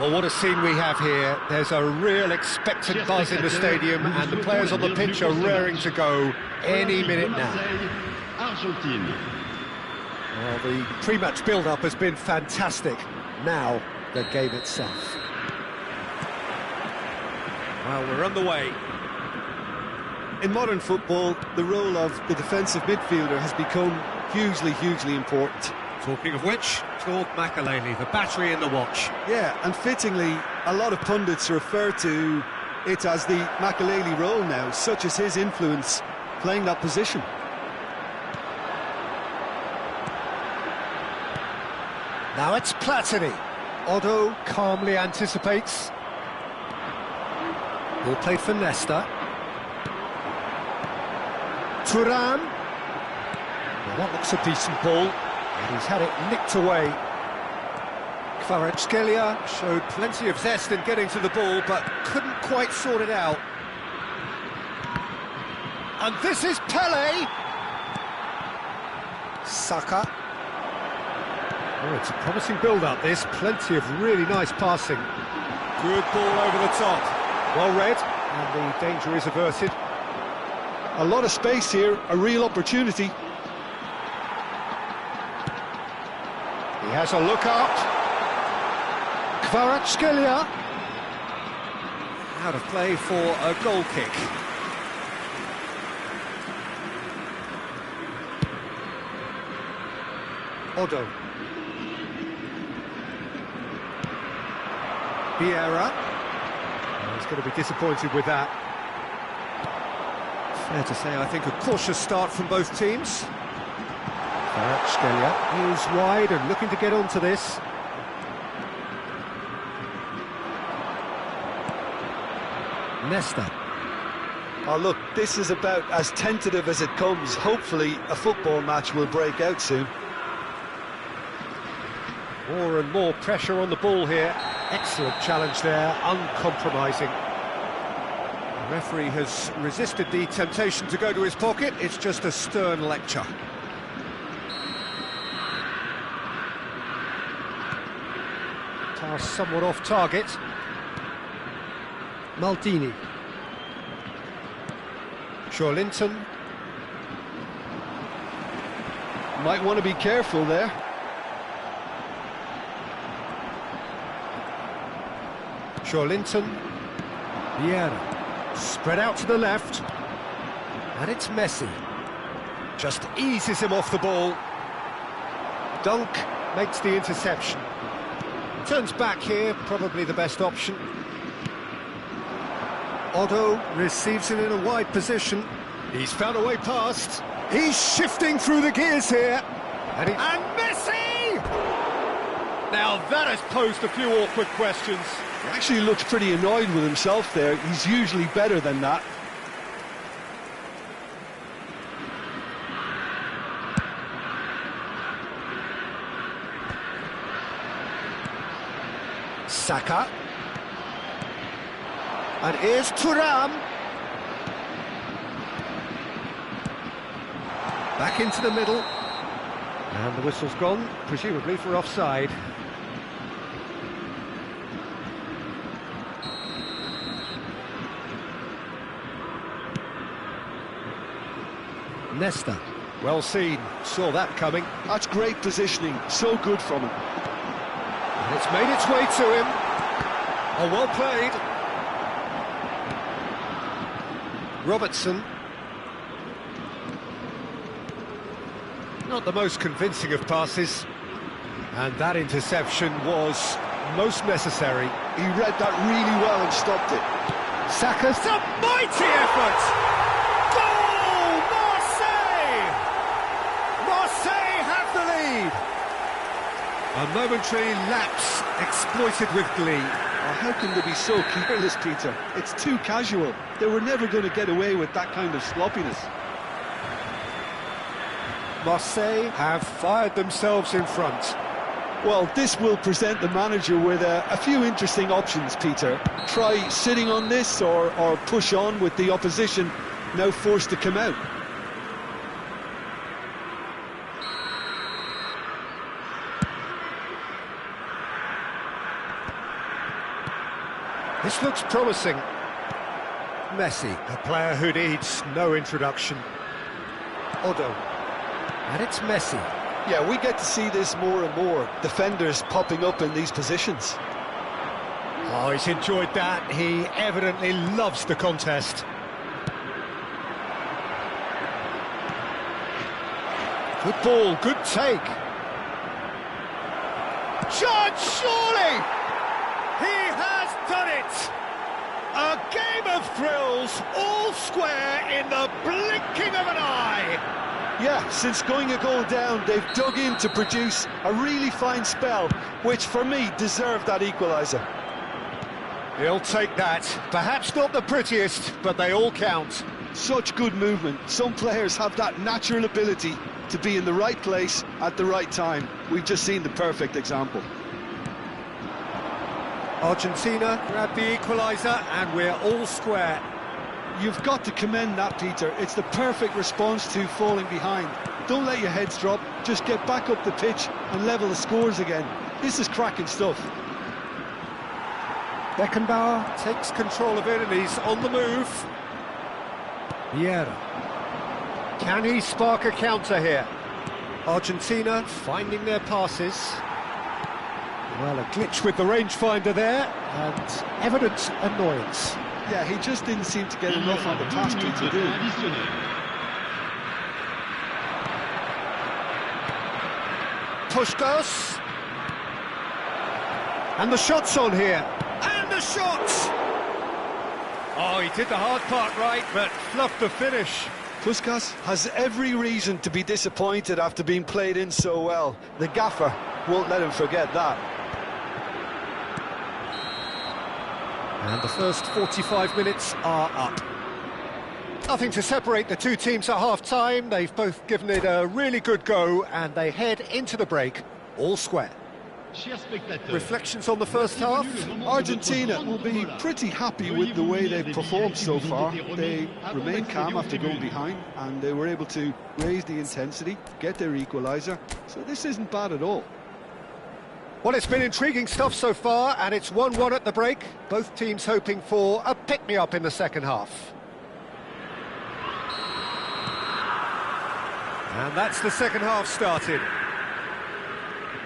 Well, what a scene we have here. There's a real expectant buzz in the stadium, and the players on the pitch are raring to go any minute now. Well, the pre-match build-up has been fantastic. Now, the game itself. Well, we're on the way. In modern football, the role of the defensive midfielder has become hugely important. Talking of which, Claude Makelele, the battery in the watch. Yeah, and fittingly, a lot of pundits refer to it as the Makelele role now, such as his influence playing that position. Now it's Platini. Otto calmly anticipates. Ball played for Nesta. Thuram. Well, that looks a decent ball. And he's had it nicked away. Kvaratskhelia showed plenty of zest in getting to the ball, but couldn't quite sort it out. And this is Pele. Saka. Oh, it's a promising build-up, this. Plenty of really nice passing. Good ball over the top. Well read, and the danger is averted. A lot of space here, a real opportunity. He has a look up. Kvaratskhelia. Out of play for a goal kick. Otto. Vieira. Oh, he's going to be disappointed with that. Fair to say, I think, a cautious start from both teams. Kvaratskhelia is wide and looking to get onto this. Nesta. Oh look, this is about as tentative as it comes. Hopefully a football match will break out soon. More and more pressure on the ball here. Excellent challenge there, uncompromising. The referee has resisted the temptation to go to his pocket. It's just a stern lecture. Pass somewhat off target. Maldini. Joellinton. Might want to be careful there. Joellinton. Vieira. Spread out to the left. And it's Messi. Just eases him off the ball. Dunk makes the interception. Turns back here, probably the best option. Otto receives it in a wide position. He's found a way past. He's shifting through the gears here. And Messi! Now that has posed a few awkward questions. He actually looks pretty annoyed with himself there. He's usually better than that. Saka. And here's Thuram. Back into the middle. And the whistle's gone, presumably for offside. Nesta. Well seen, saw that coming. That's great positioning, so good from him. And it's made its way to him. Oh, well played. Robertson. Not the most convincing of passes. And that interception was most necessary. He read that really well and stopped it. Saka's a mighty effort! Goal! Marseille! Marseille have the lead! A momentary lapse exploited with glee. Oh, how can they be so careless, Peter? It's too casual. They were never going to get away with that kind of sloppiness. Marseille have fired themselves in front. Well, this will present the manager with a few interesting options, Peter. Try sitting on this or push on with the opposition now forced to come out. This looks promising. Messi, a player who needs no introduction. Odo. And it's Messi. Yeah, we get to see this more and more. Defenders popping up in these positions. Oh, he's enjoyed that. He evidently loves the contest. Good ball, good take. Shot, surely! He has done it! A game of thrills, all square in the blinking of an eye. Yeah, since going a goal down, they've dug in to produce a really fine spell, which for me deserved that equaliser. He'll take that. Perhaps not the prettiest, but they all count. Such good movement. Some players have that natural ability to be in the right place at the right time. We've just seen the perfect example. Argentina grab the equaliser and we're all square. You've got to commend that, Peter. It's the perfect response to falling behind. Don't let your heads drop, just get back up the pitch and level the scores again. This is cracking stuff. Beckenbauer takes control of it and he's on the move. Vieira. Can he spark a counter here? Argentina finding their passes. Well, a glitch with the rangefinder there, and evident annoyance. Yeah, he just didn't seem to get enough on the pass to do. Puskas. And the shot's on here. And the shot! Oh, he did the hard part right, but fluffed the finish. Puskas has every reason to be disappointed after being played in so well. The gaffer won't let him forget that. And the first 45 minutes are up. Nothing to separate the two teams at half-time. They've both given it a really good go, and they head into the break all square. Reflections on the first half? Argentina will be pretty happy with the way they've performed so far. They remained calm after going behind, and they were able to raise the intensity, get their equaliser. So this isn't bad at all. Well, it's been intriguing stuff so far, and it's 1-1 at the break. Both teams hoping for a pick-me-up in the second half. And that's the second half started.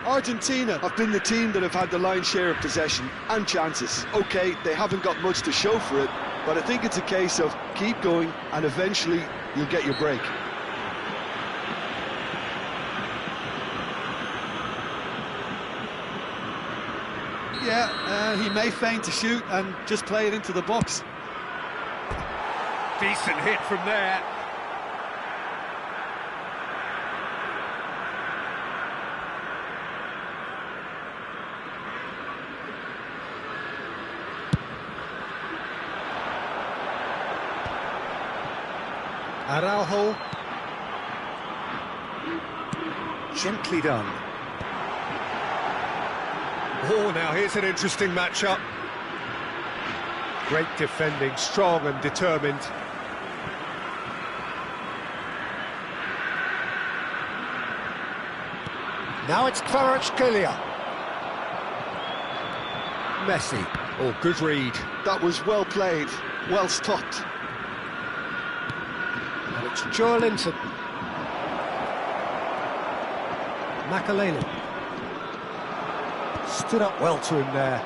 Argentina have been the team that have had the lion's share of possession and chances. OK, they haven't got much to show for it, but I think it's a case of keep going and eventually you'll get your break. Yeah, he may feign to shoot and just play it into the box. Decent hit from there. Araujo. Gently done. Oh, now here's an interesting matchup. Great defending, strong and determined. Now it's Kvaratskhelia. Messi. Oh, good read. That was well played, well stopped. And it's Joellinton. Makalele. Stood up well to him there.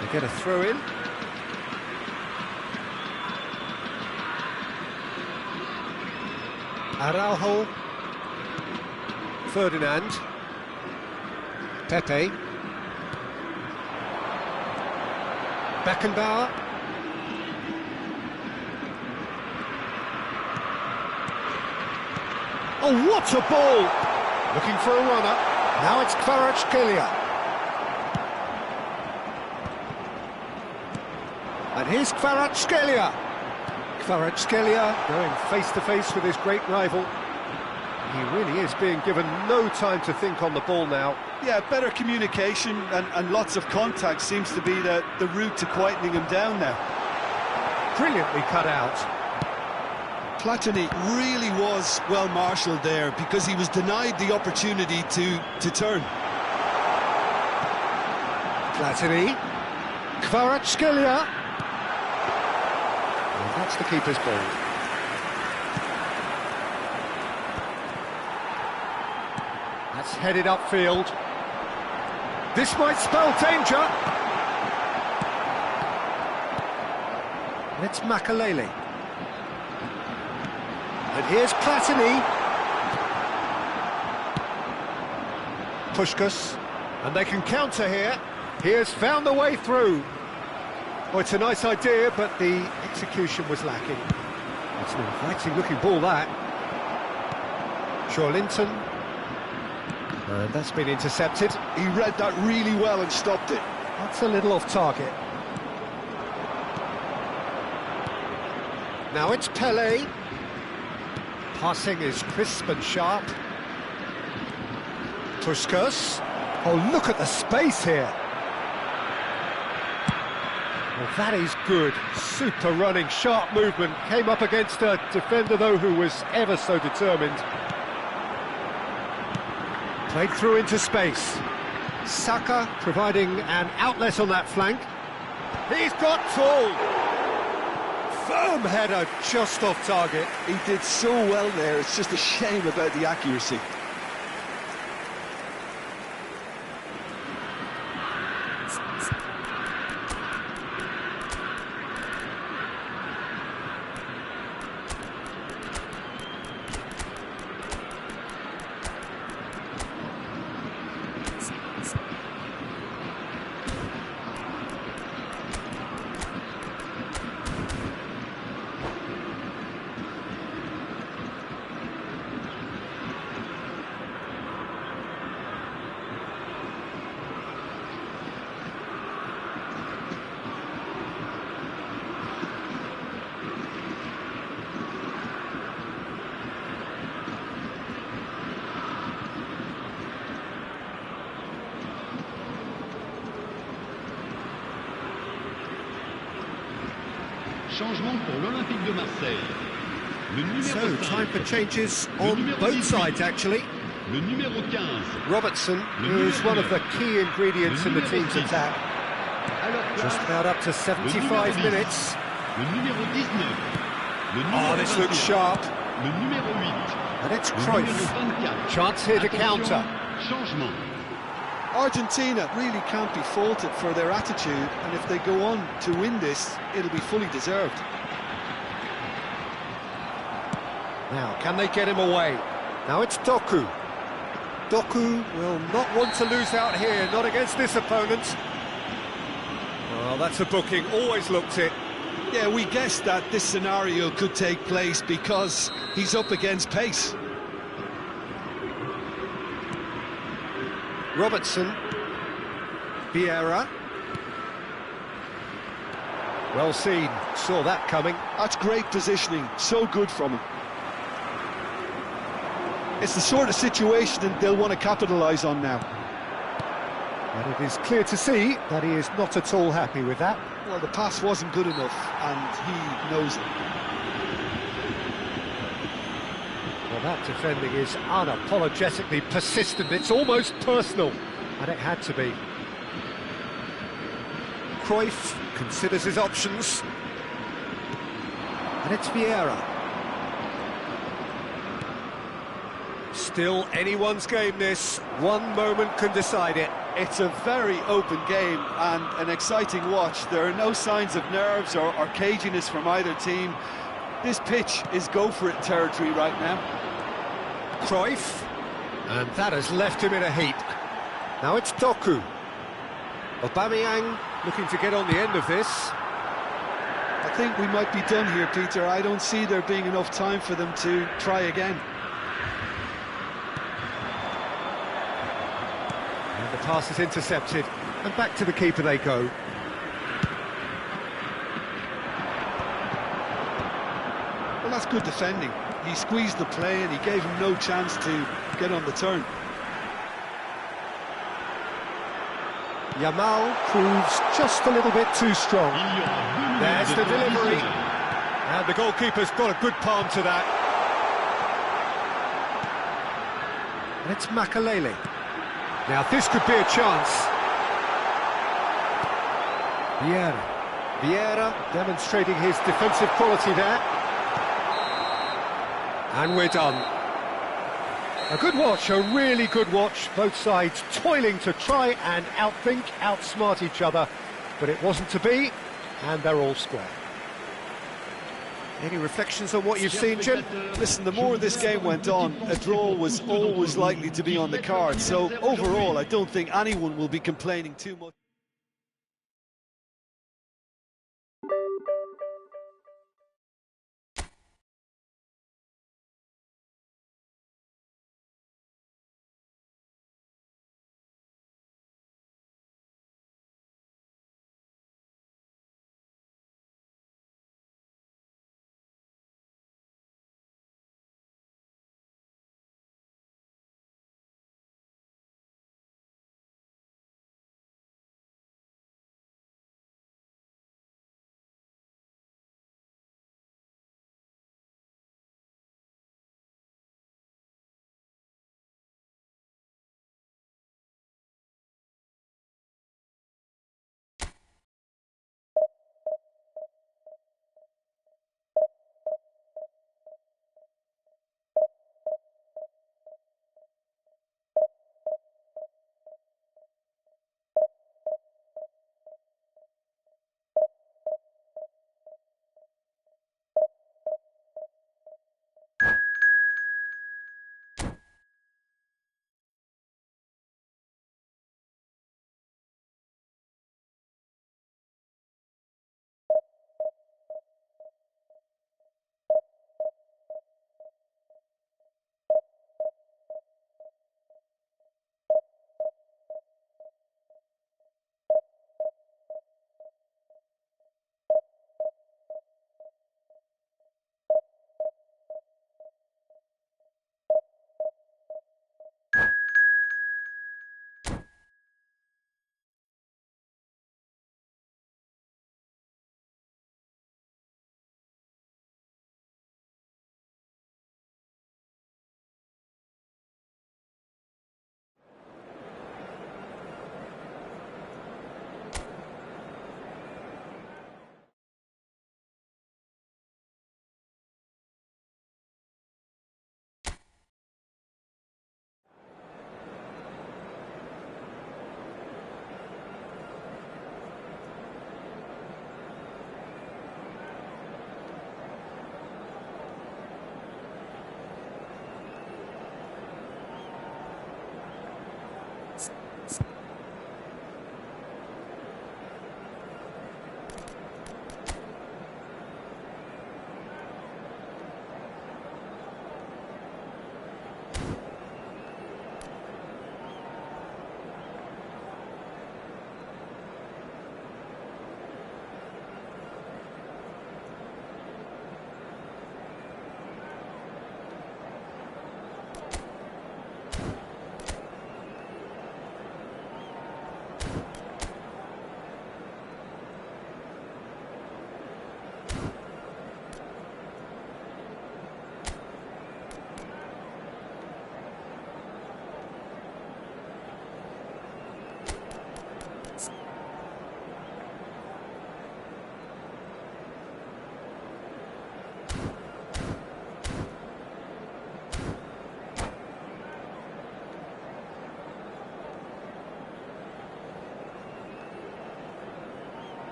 They get a throw in. Araujo. Ferdinand. Pepe. Beckenbauer. Oh, what a ball! Looking for a runner. Now it's Kvaratskhelia. And here's Kvaratskhelia. Kvaratskhelia going face-to-face with his great rival. He really is being given no time to think on the ball now. Yeah, better communication and lots of contact seems to be the route to quietening him down now. Brilliantly cut out. Platini really was well marshalled there because he was denied the opportunity to turn. Platini. Kvaratskhelia. And that's the keeper's ball. That's headed upfield. This might spell danger. And it's Makalele. And here's Platini. Puskás. And they can counter here. He has found the way through. Oh, it's a nice idea, but the execution was lacking. It's an inviting looking ball, that. Joellinton. And that's been intercepted. He read that really well and stopped it. That's a little off target. Now it's Pelé. Passing is crisp and sharp. Puskás. Oh, look at the space here. Well, that is good. Super running, sharp movement. Came up against a defender, though, who was ever so determined. Played through into space. Saka providing an outlet on that flank. He's got tall. Firm header just off target. He did so well there, it's just a shame about the accuracy. Changement pour l'Olympique de Marseille. Le numéro So, 5. time for changes on both sides, actually. Le numéro 15. Robertson, who's one of the key ingredients in the team's attack. Just about up to 75 minutes. Le numéro 19. Le numéro Oh, this looks 21. sharp. Le numéro 8. And it's Le Cruyff. numéro 24. Chance here to Attention, counter. Changement. Argentina really can't be faulted for their attitude, and if they go on to win this, it'll be fully deserved. Now, can they get him away? Now it's Doku. Doku will not want to lose out here, not against this opponent. Well, that's a booking, always looked it. Yeah, we guessed that this scenario could take place because he's up against pace. Robertson. Vieira. Well seen, saw that coming. That's great positioning, so good from him. It's the sort of situation that they'll want to capitalise on now. And it is clear to see that he is not at all happy with that. Well, the pass wasn't good enough, and he knows it. Well, that defending is unapologetically persistent. It's almost personal, and it had to be. Cruyff considers his options. And it's Vieira. Still anyone's game, this. One moment can decide it. It's a very open game and an exciting watch. There are no signs of nerves or caginess from either team. This pitch is go-for-it territory right now. Cruyff, and that has left him in a heap. Now it's Doku. Aubameyang looking to get on the end of this. I think we might be done here, Peter. I don't see there being enough time for them to try again. And the pass is intercepted, and back to the keeper they go. Well, that's good defending. He squeezed the play and he gave him no chance to get on the turn. Yamal proves just a little bit too strong. There's the delivery. And the goalkeeper's got a good palm to that. And it's Makalele. Now this could be a chance. Vieira demonstrating his defensive quality there. And we're done. A good watch, a really good watch. Both sides toiling to try and outthink, outsmart each other. But it wasn't to be, and they're all square. Any reflections on what you've seen, Jim? Listen, the more this game went on, a draw was always likely to be on the card. So overall, I don't think anyone will be complaining too much.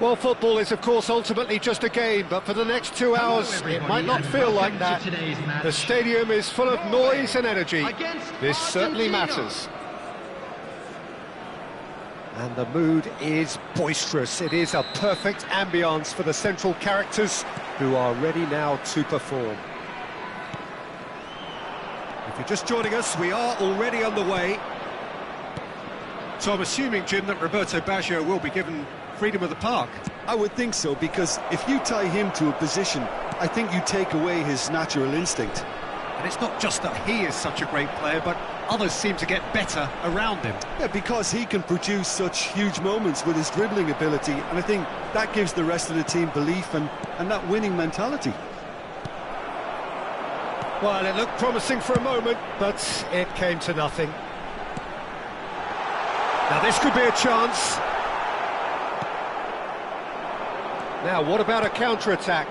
Well, football is, of course, ultimately just a game, but for the next 2 hours, it might not feel like that. The stadium is full of noise and energy. This certainly matters. And the mood is boisterous. It is a perfect ambience for the central characters who are ready now to perform. If you're just joining us, we are already underway. So I'm assuming, Jim, that Roberto Baggio will be given freedom of the park. I would think so, because if you tie him to a position, I think you take away his natural instinct. And it's not just that he is such a great player, but others seem to get better around him. Yeah, because he can produce such huge moments with his dribbling ability, and I think that gives the rest of the team belief and that winning mentality. Well, it looked promising for a moment, but it came to nothing. Now this could be a chance. Now, what about a counter-attack?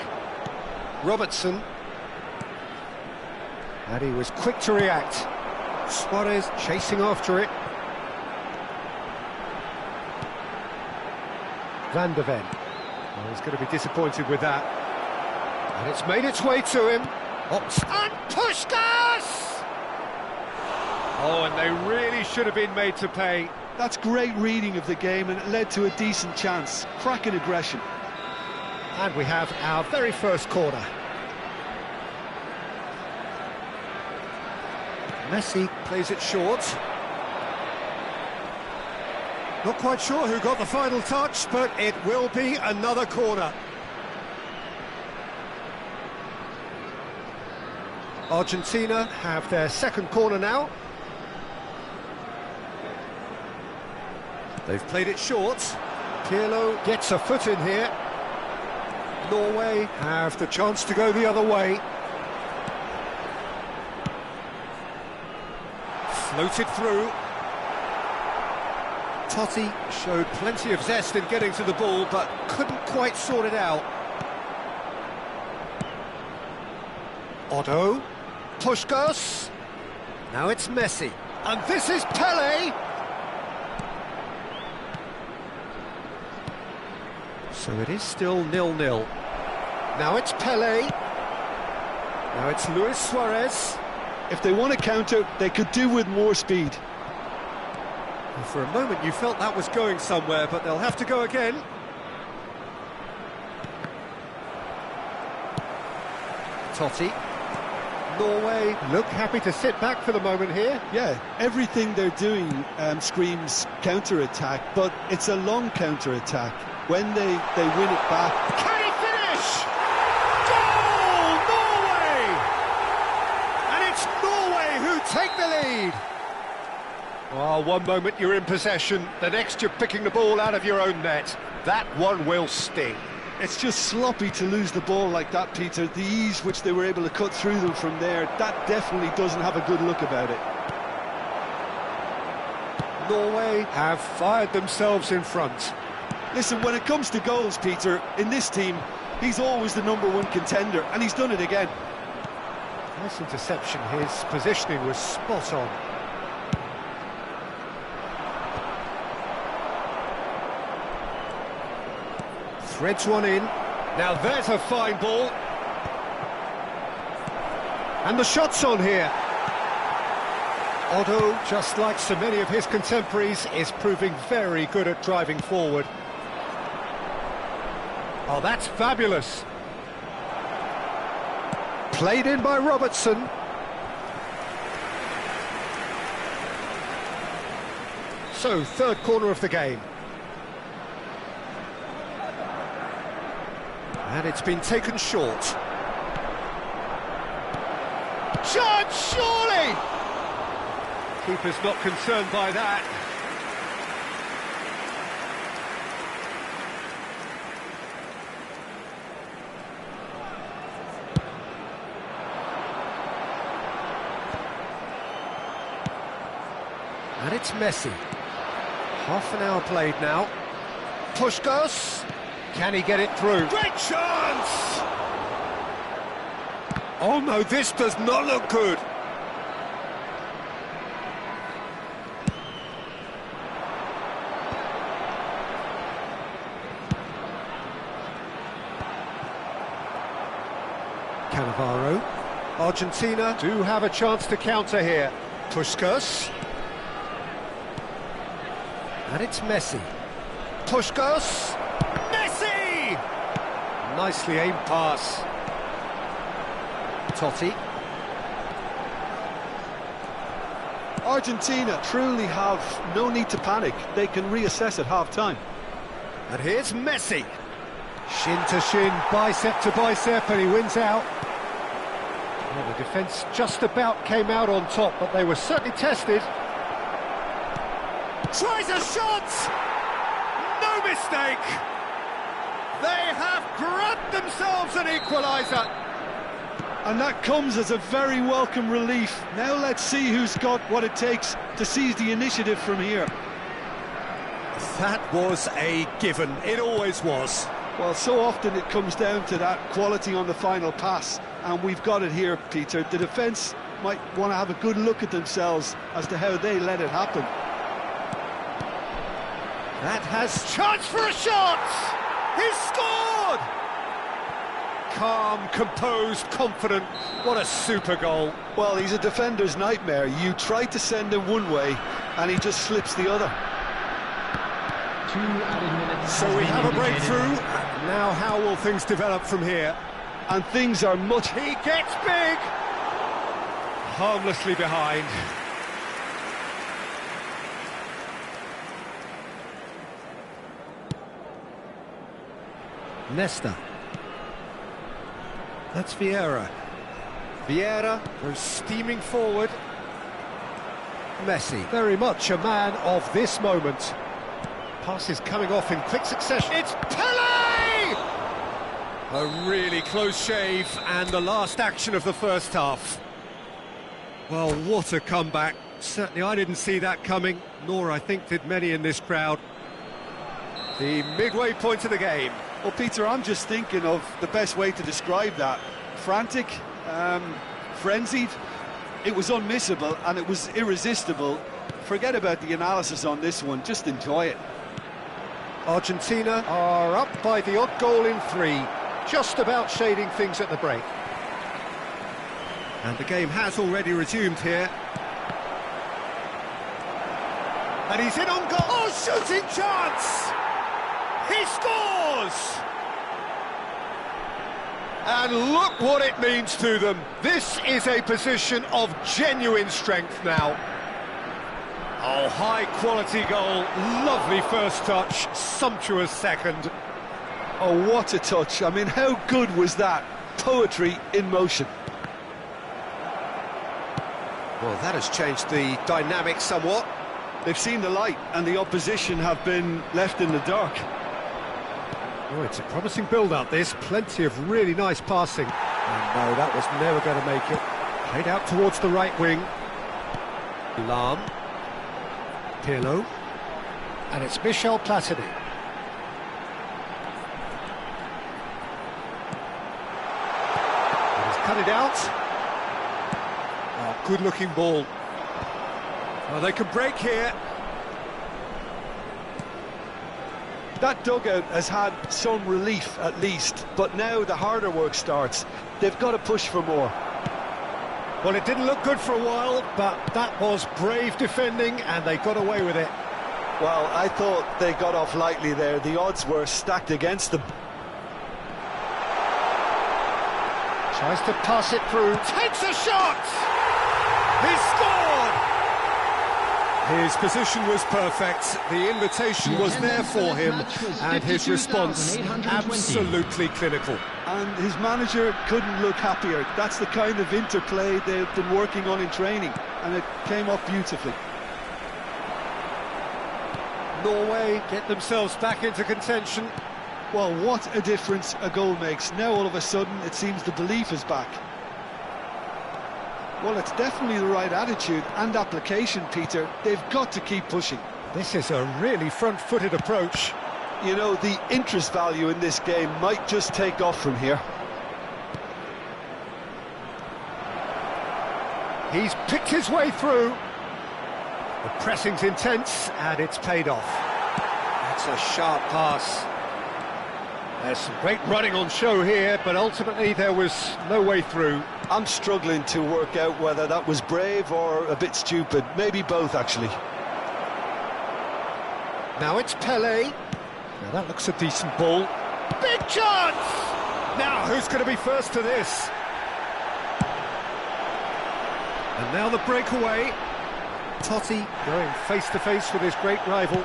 Robertson. And he was quick to react. Suarez chasing after it. Van der Ven. Well, he's going to be disappointed with that. And it's made its way to him. And Puskás! Oh, and they really should have been made to pay. That's great reading of the game, and it led to a decent chance. Cracking aggression. And we have our very first corner. Messi plays it short. Not quite sure who got the final touch, but it will be another corner. Argentina have their second corner now. They've played it short. Pirlo gets a foot in here. Norway have the chance to go the other way. Floated through. Totti showed plenty of zest in getting to the ball, but couldn't quite sort it out. Otto. Puskás. Now it's Messi. And this is Pelé. So it is still 0-0. Now it's Pelé. Now it's Luis Suarez. If they want to counter, they could do with more speed. And for a moment you felt that was going somewhere, but they'll have to go again. Totti. Norway look happy to sit back for the moment here. Yeah, everything they're doing screams counter-attack, but it's a long counter-attack. When they win it back... Can he finish? Goal! Norway! And it's Norway who take the lead. Oh, one moment you're in possession, the next you're picking the ball out of your own net. That one will sting. It's just sloppy to lose the ball like that, Peter. The ease which they were able to cut through them from there, that definitely doesn't have a good look about it. Norway have fired themselves in front. Listen, when it comes to goals, Peter, in this team, he's always the #1 contender, and he's done it again. Nice interception, his positioning was spot on. Threads one in. Now there's a fine ball. And the shot's on here. Otto, just like so many of his contemporaries, is proving very good at driving forward. Oh, that's fabulous. Played in by Robertson. So, third corner of the game. And it's been taken short. Chance, surely! Keeper's not concerned by that. And it's Messi. Half an hour played now. Puskás. Can he get it through? Great chance! Oh no, this does not look good. Cannavaro. Argentina do have a chance to counter here. Puskas. And it's Messi. Puskas. Messi! Nicely aimed pass. Totti. Argentina truly have no need to panic. They can reassess at half-time. And here's Messi. Shin to shin, bicep to bicep, and he wins out. Well, the defence just about came out on top, but they were certainly tested. Tries a shot! No mistake! They have grabbed themselves an equaliser. And that comes as a very welcome relief. Now let's see who's got what it takes to seize the initiative from here. That was a given. It always was. Well, so often it comes down to that quality on the final pass, and we've got it here, Peter. The defence might want to have a good look at themselves as to how they let it happen. That has chance for a shot! He's scored! Calm, composed, confident. What a super goal. Well, he's a defender's nightmare. You try to send him one way, and he just slips the other. 2 added minutes. So we have a breakthrough. Now how will things develop from here? And things are much... He gets big! Harmlessly behind. Nesta. That's Vieira. Vieira goes steaming forward. Messi, very much a man of this moment. Passes coming off in quick succession. It's Pelé! A really close shave, and the last action of the first half. Well, what a comeback. Certainly I didn't see that coming, nor I think did many in this crowd. The midway point of the game. Well, Peter, I'm just thinking of the best way to describe that. Frantic, frenzied. It was unmissable and it was irresistible. Forget about the analysis on this one, just enjoy it. Argentina are up by the odd goal in 3, just about shading things at the break. And the game has already resumed here. And he's in on goal. Oh, shooting chance! He scores! And look what it means to them. This is a position of genuine strength now. Oh, high-quality goal, lovely first touch, sumptuous second. Oh, what a touch. I mean, how good was that? Poetry in motion. Well, that has changed the dynamic somewhat. They've seen the light and the opposition have been left in the dark. Oh, it's a promising build-up, this. Plenty of really nice passing. And no, that was never going to make it. Played out towards the right wing. Lam. Pirlo. And it's Michel Platini. He's cut it out. Oh, good-looking ball. Well, they can break here. That dugout has had some relief at least, but now the harder work starts. They've got to push for more. Well, it didn't look good for a while, but that was brave defending and they got away with it. Well, I thought they got off lightly there. The odds were stacked against them. Tries to pass it through, takes a shot! He scored! His position was perfect, the invitation was there for him, and his response absolutely clinical. And his manager couldn't look happier. That's the kind of interplay they've been working on in training, and it came off beautifully. Norway get themselves back into contention. Well, what a difference a goal makes. Now all of a sudden it seems the belief is back. Well, it's definitely the right attitude and application, Peter. They've got to keep pushing. This is a really front-footed approach. You know, the interest value in this game might just take off from here. He's picked his way through. The pressing's intense, and it's paid off. That's a sharp pass. There's some great running on show here, but ultimately there was no way through. I'm struggling to work out whether that was brave or a bit stupid. Maybe both, actually. Now it's Pele. Now that looks a decent ball. Big chance! Now who's going to be first to this? And now the breakaway. Totti going face-to-face with his great rival.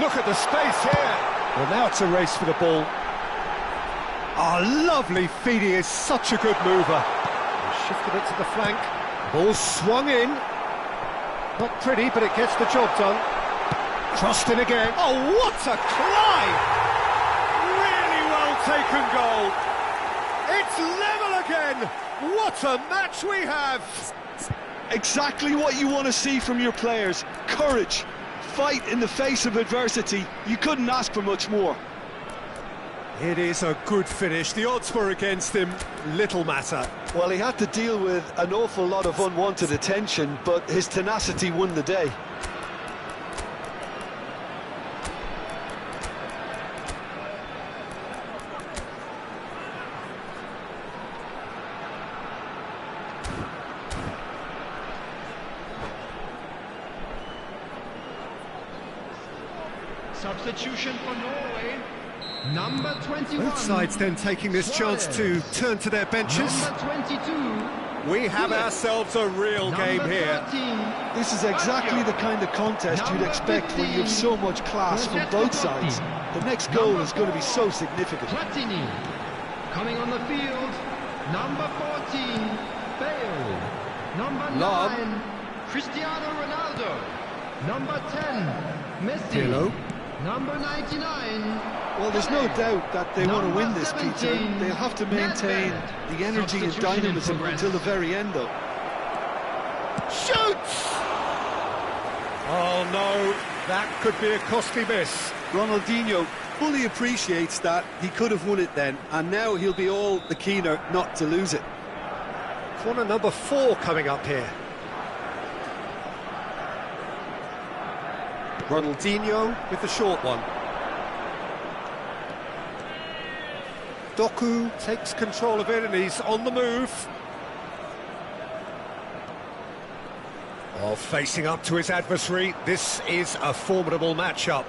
Look at the space here. Well, now it's a race for the ball. Oh, lovely feed. He is such a good mover. He shifted it to the flank. Ball swung in. Not pretty, but it gets the job done. Crossed in again. Oh, what a climb! Really well taken goal. It's level again. What a match we have. Exactly what you want to see from your players. Courage. Fight in the face of adversity. You couldn't ask for much more. It is a good finish. The odds were against him. Little matter. Well, he had to deal with an awful lot of unwanted attention, but his tenacity won the day. Substitution for Norway, number 21. Both sides then taking this chance to turn to their benches. Number 22. We have ourselves a real game here. 13. This is exactly the kind of contest you'd expect when you have so much class from both sides. The next goal is going to be so significant. Platini. Coming on the field, number 14, Bale. Number 9, Cristiano Ronaldo. Number 10, Messi. Pirlo. Number 99. Well, there's no doubt that they want to win this, Peter. They'll have to maintain the energy and dynamism until the very end, though. Shoots! Oh no, that could be a costly miss. Ronaldinho fully appreciates that he could have won it then, and now he'll be all the keener not to lose it. Corner number 4 coming up here. Ronaldinho with the short one. Doku takes control of it and he's on the move. Oh, facing up to his adversary. This is a formidable matchup.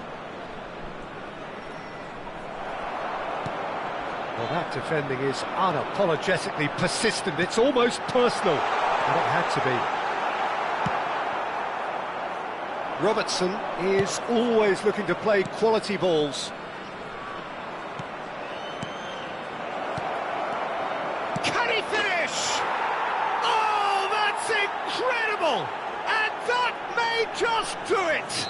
Well, that defending is unapologetically persistent. It's almost personal, and it had to be. Robertson is always looking to play quality balls. Can he finish? Oh, that's incredible! And that may just do it!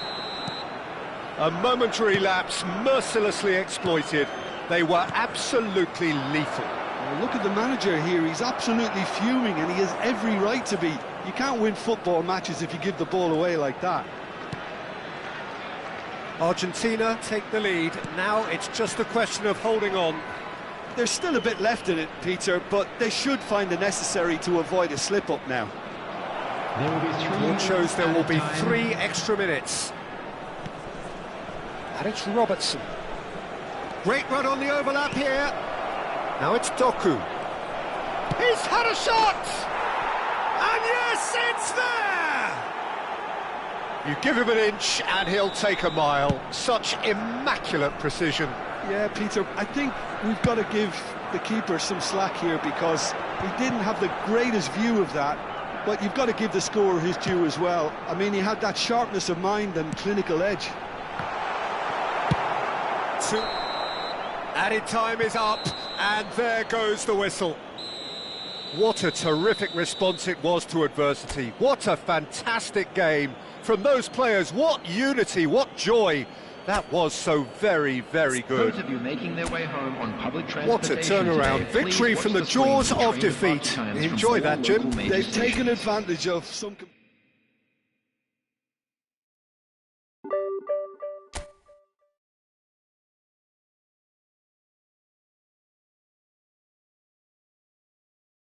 A momentary lapse mercilessly exploited. They were absolutely lethal. Well, look at the manager here. He's absolutely fuming, and he has every right to be. You can't win football matches if you give the ball away like that. Argentina take the lead. Now it's just a question of holding on. There's still a bit left in it, Peter, but they should find the necessary to avoid a slip-up now. There will be 3 It shows there will be time. 3 extra minutes. And it's Robertson. Great run on the overlap here. Now it's Doku. He's had a shot! And yes, it's there! You give him an inch and he'll take a mile. Such immaculate precision. Yeah, Peter, I think we've got to give the keeper some slack here because he didn't have the greatest view of that, but you've got to give the scorer his due as well. I mean, he had that sharpness of mind and clinical edge. Added time is up, and there goes the whistle. What a terrific response it was to adversity. What a fantastic game from those players. What unity, what joy. That was so very, very good. Those of you making their way home on public What a transportation turnaround. today, Victory please from the watch the screen jaws for of train defeat. departure times from Enjoy all that, Jim. local major They've stations. taken advantage of some...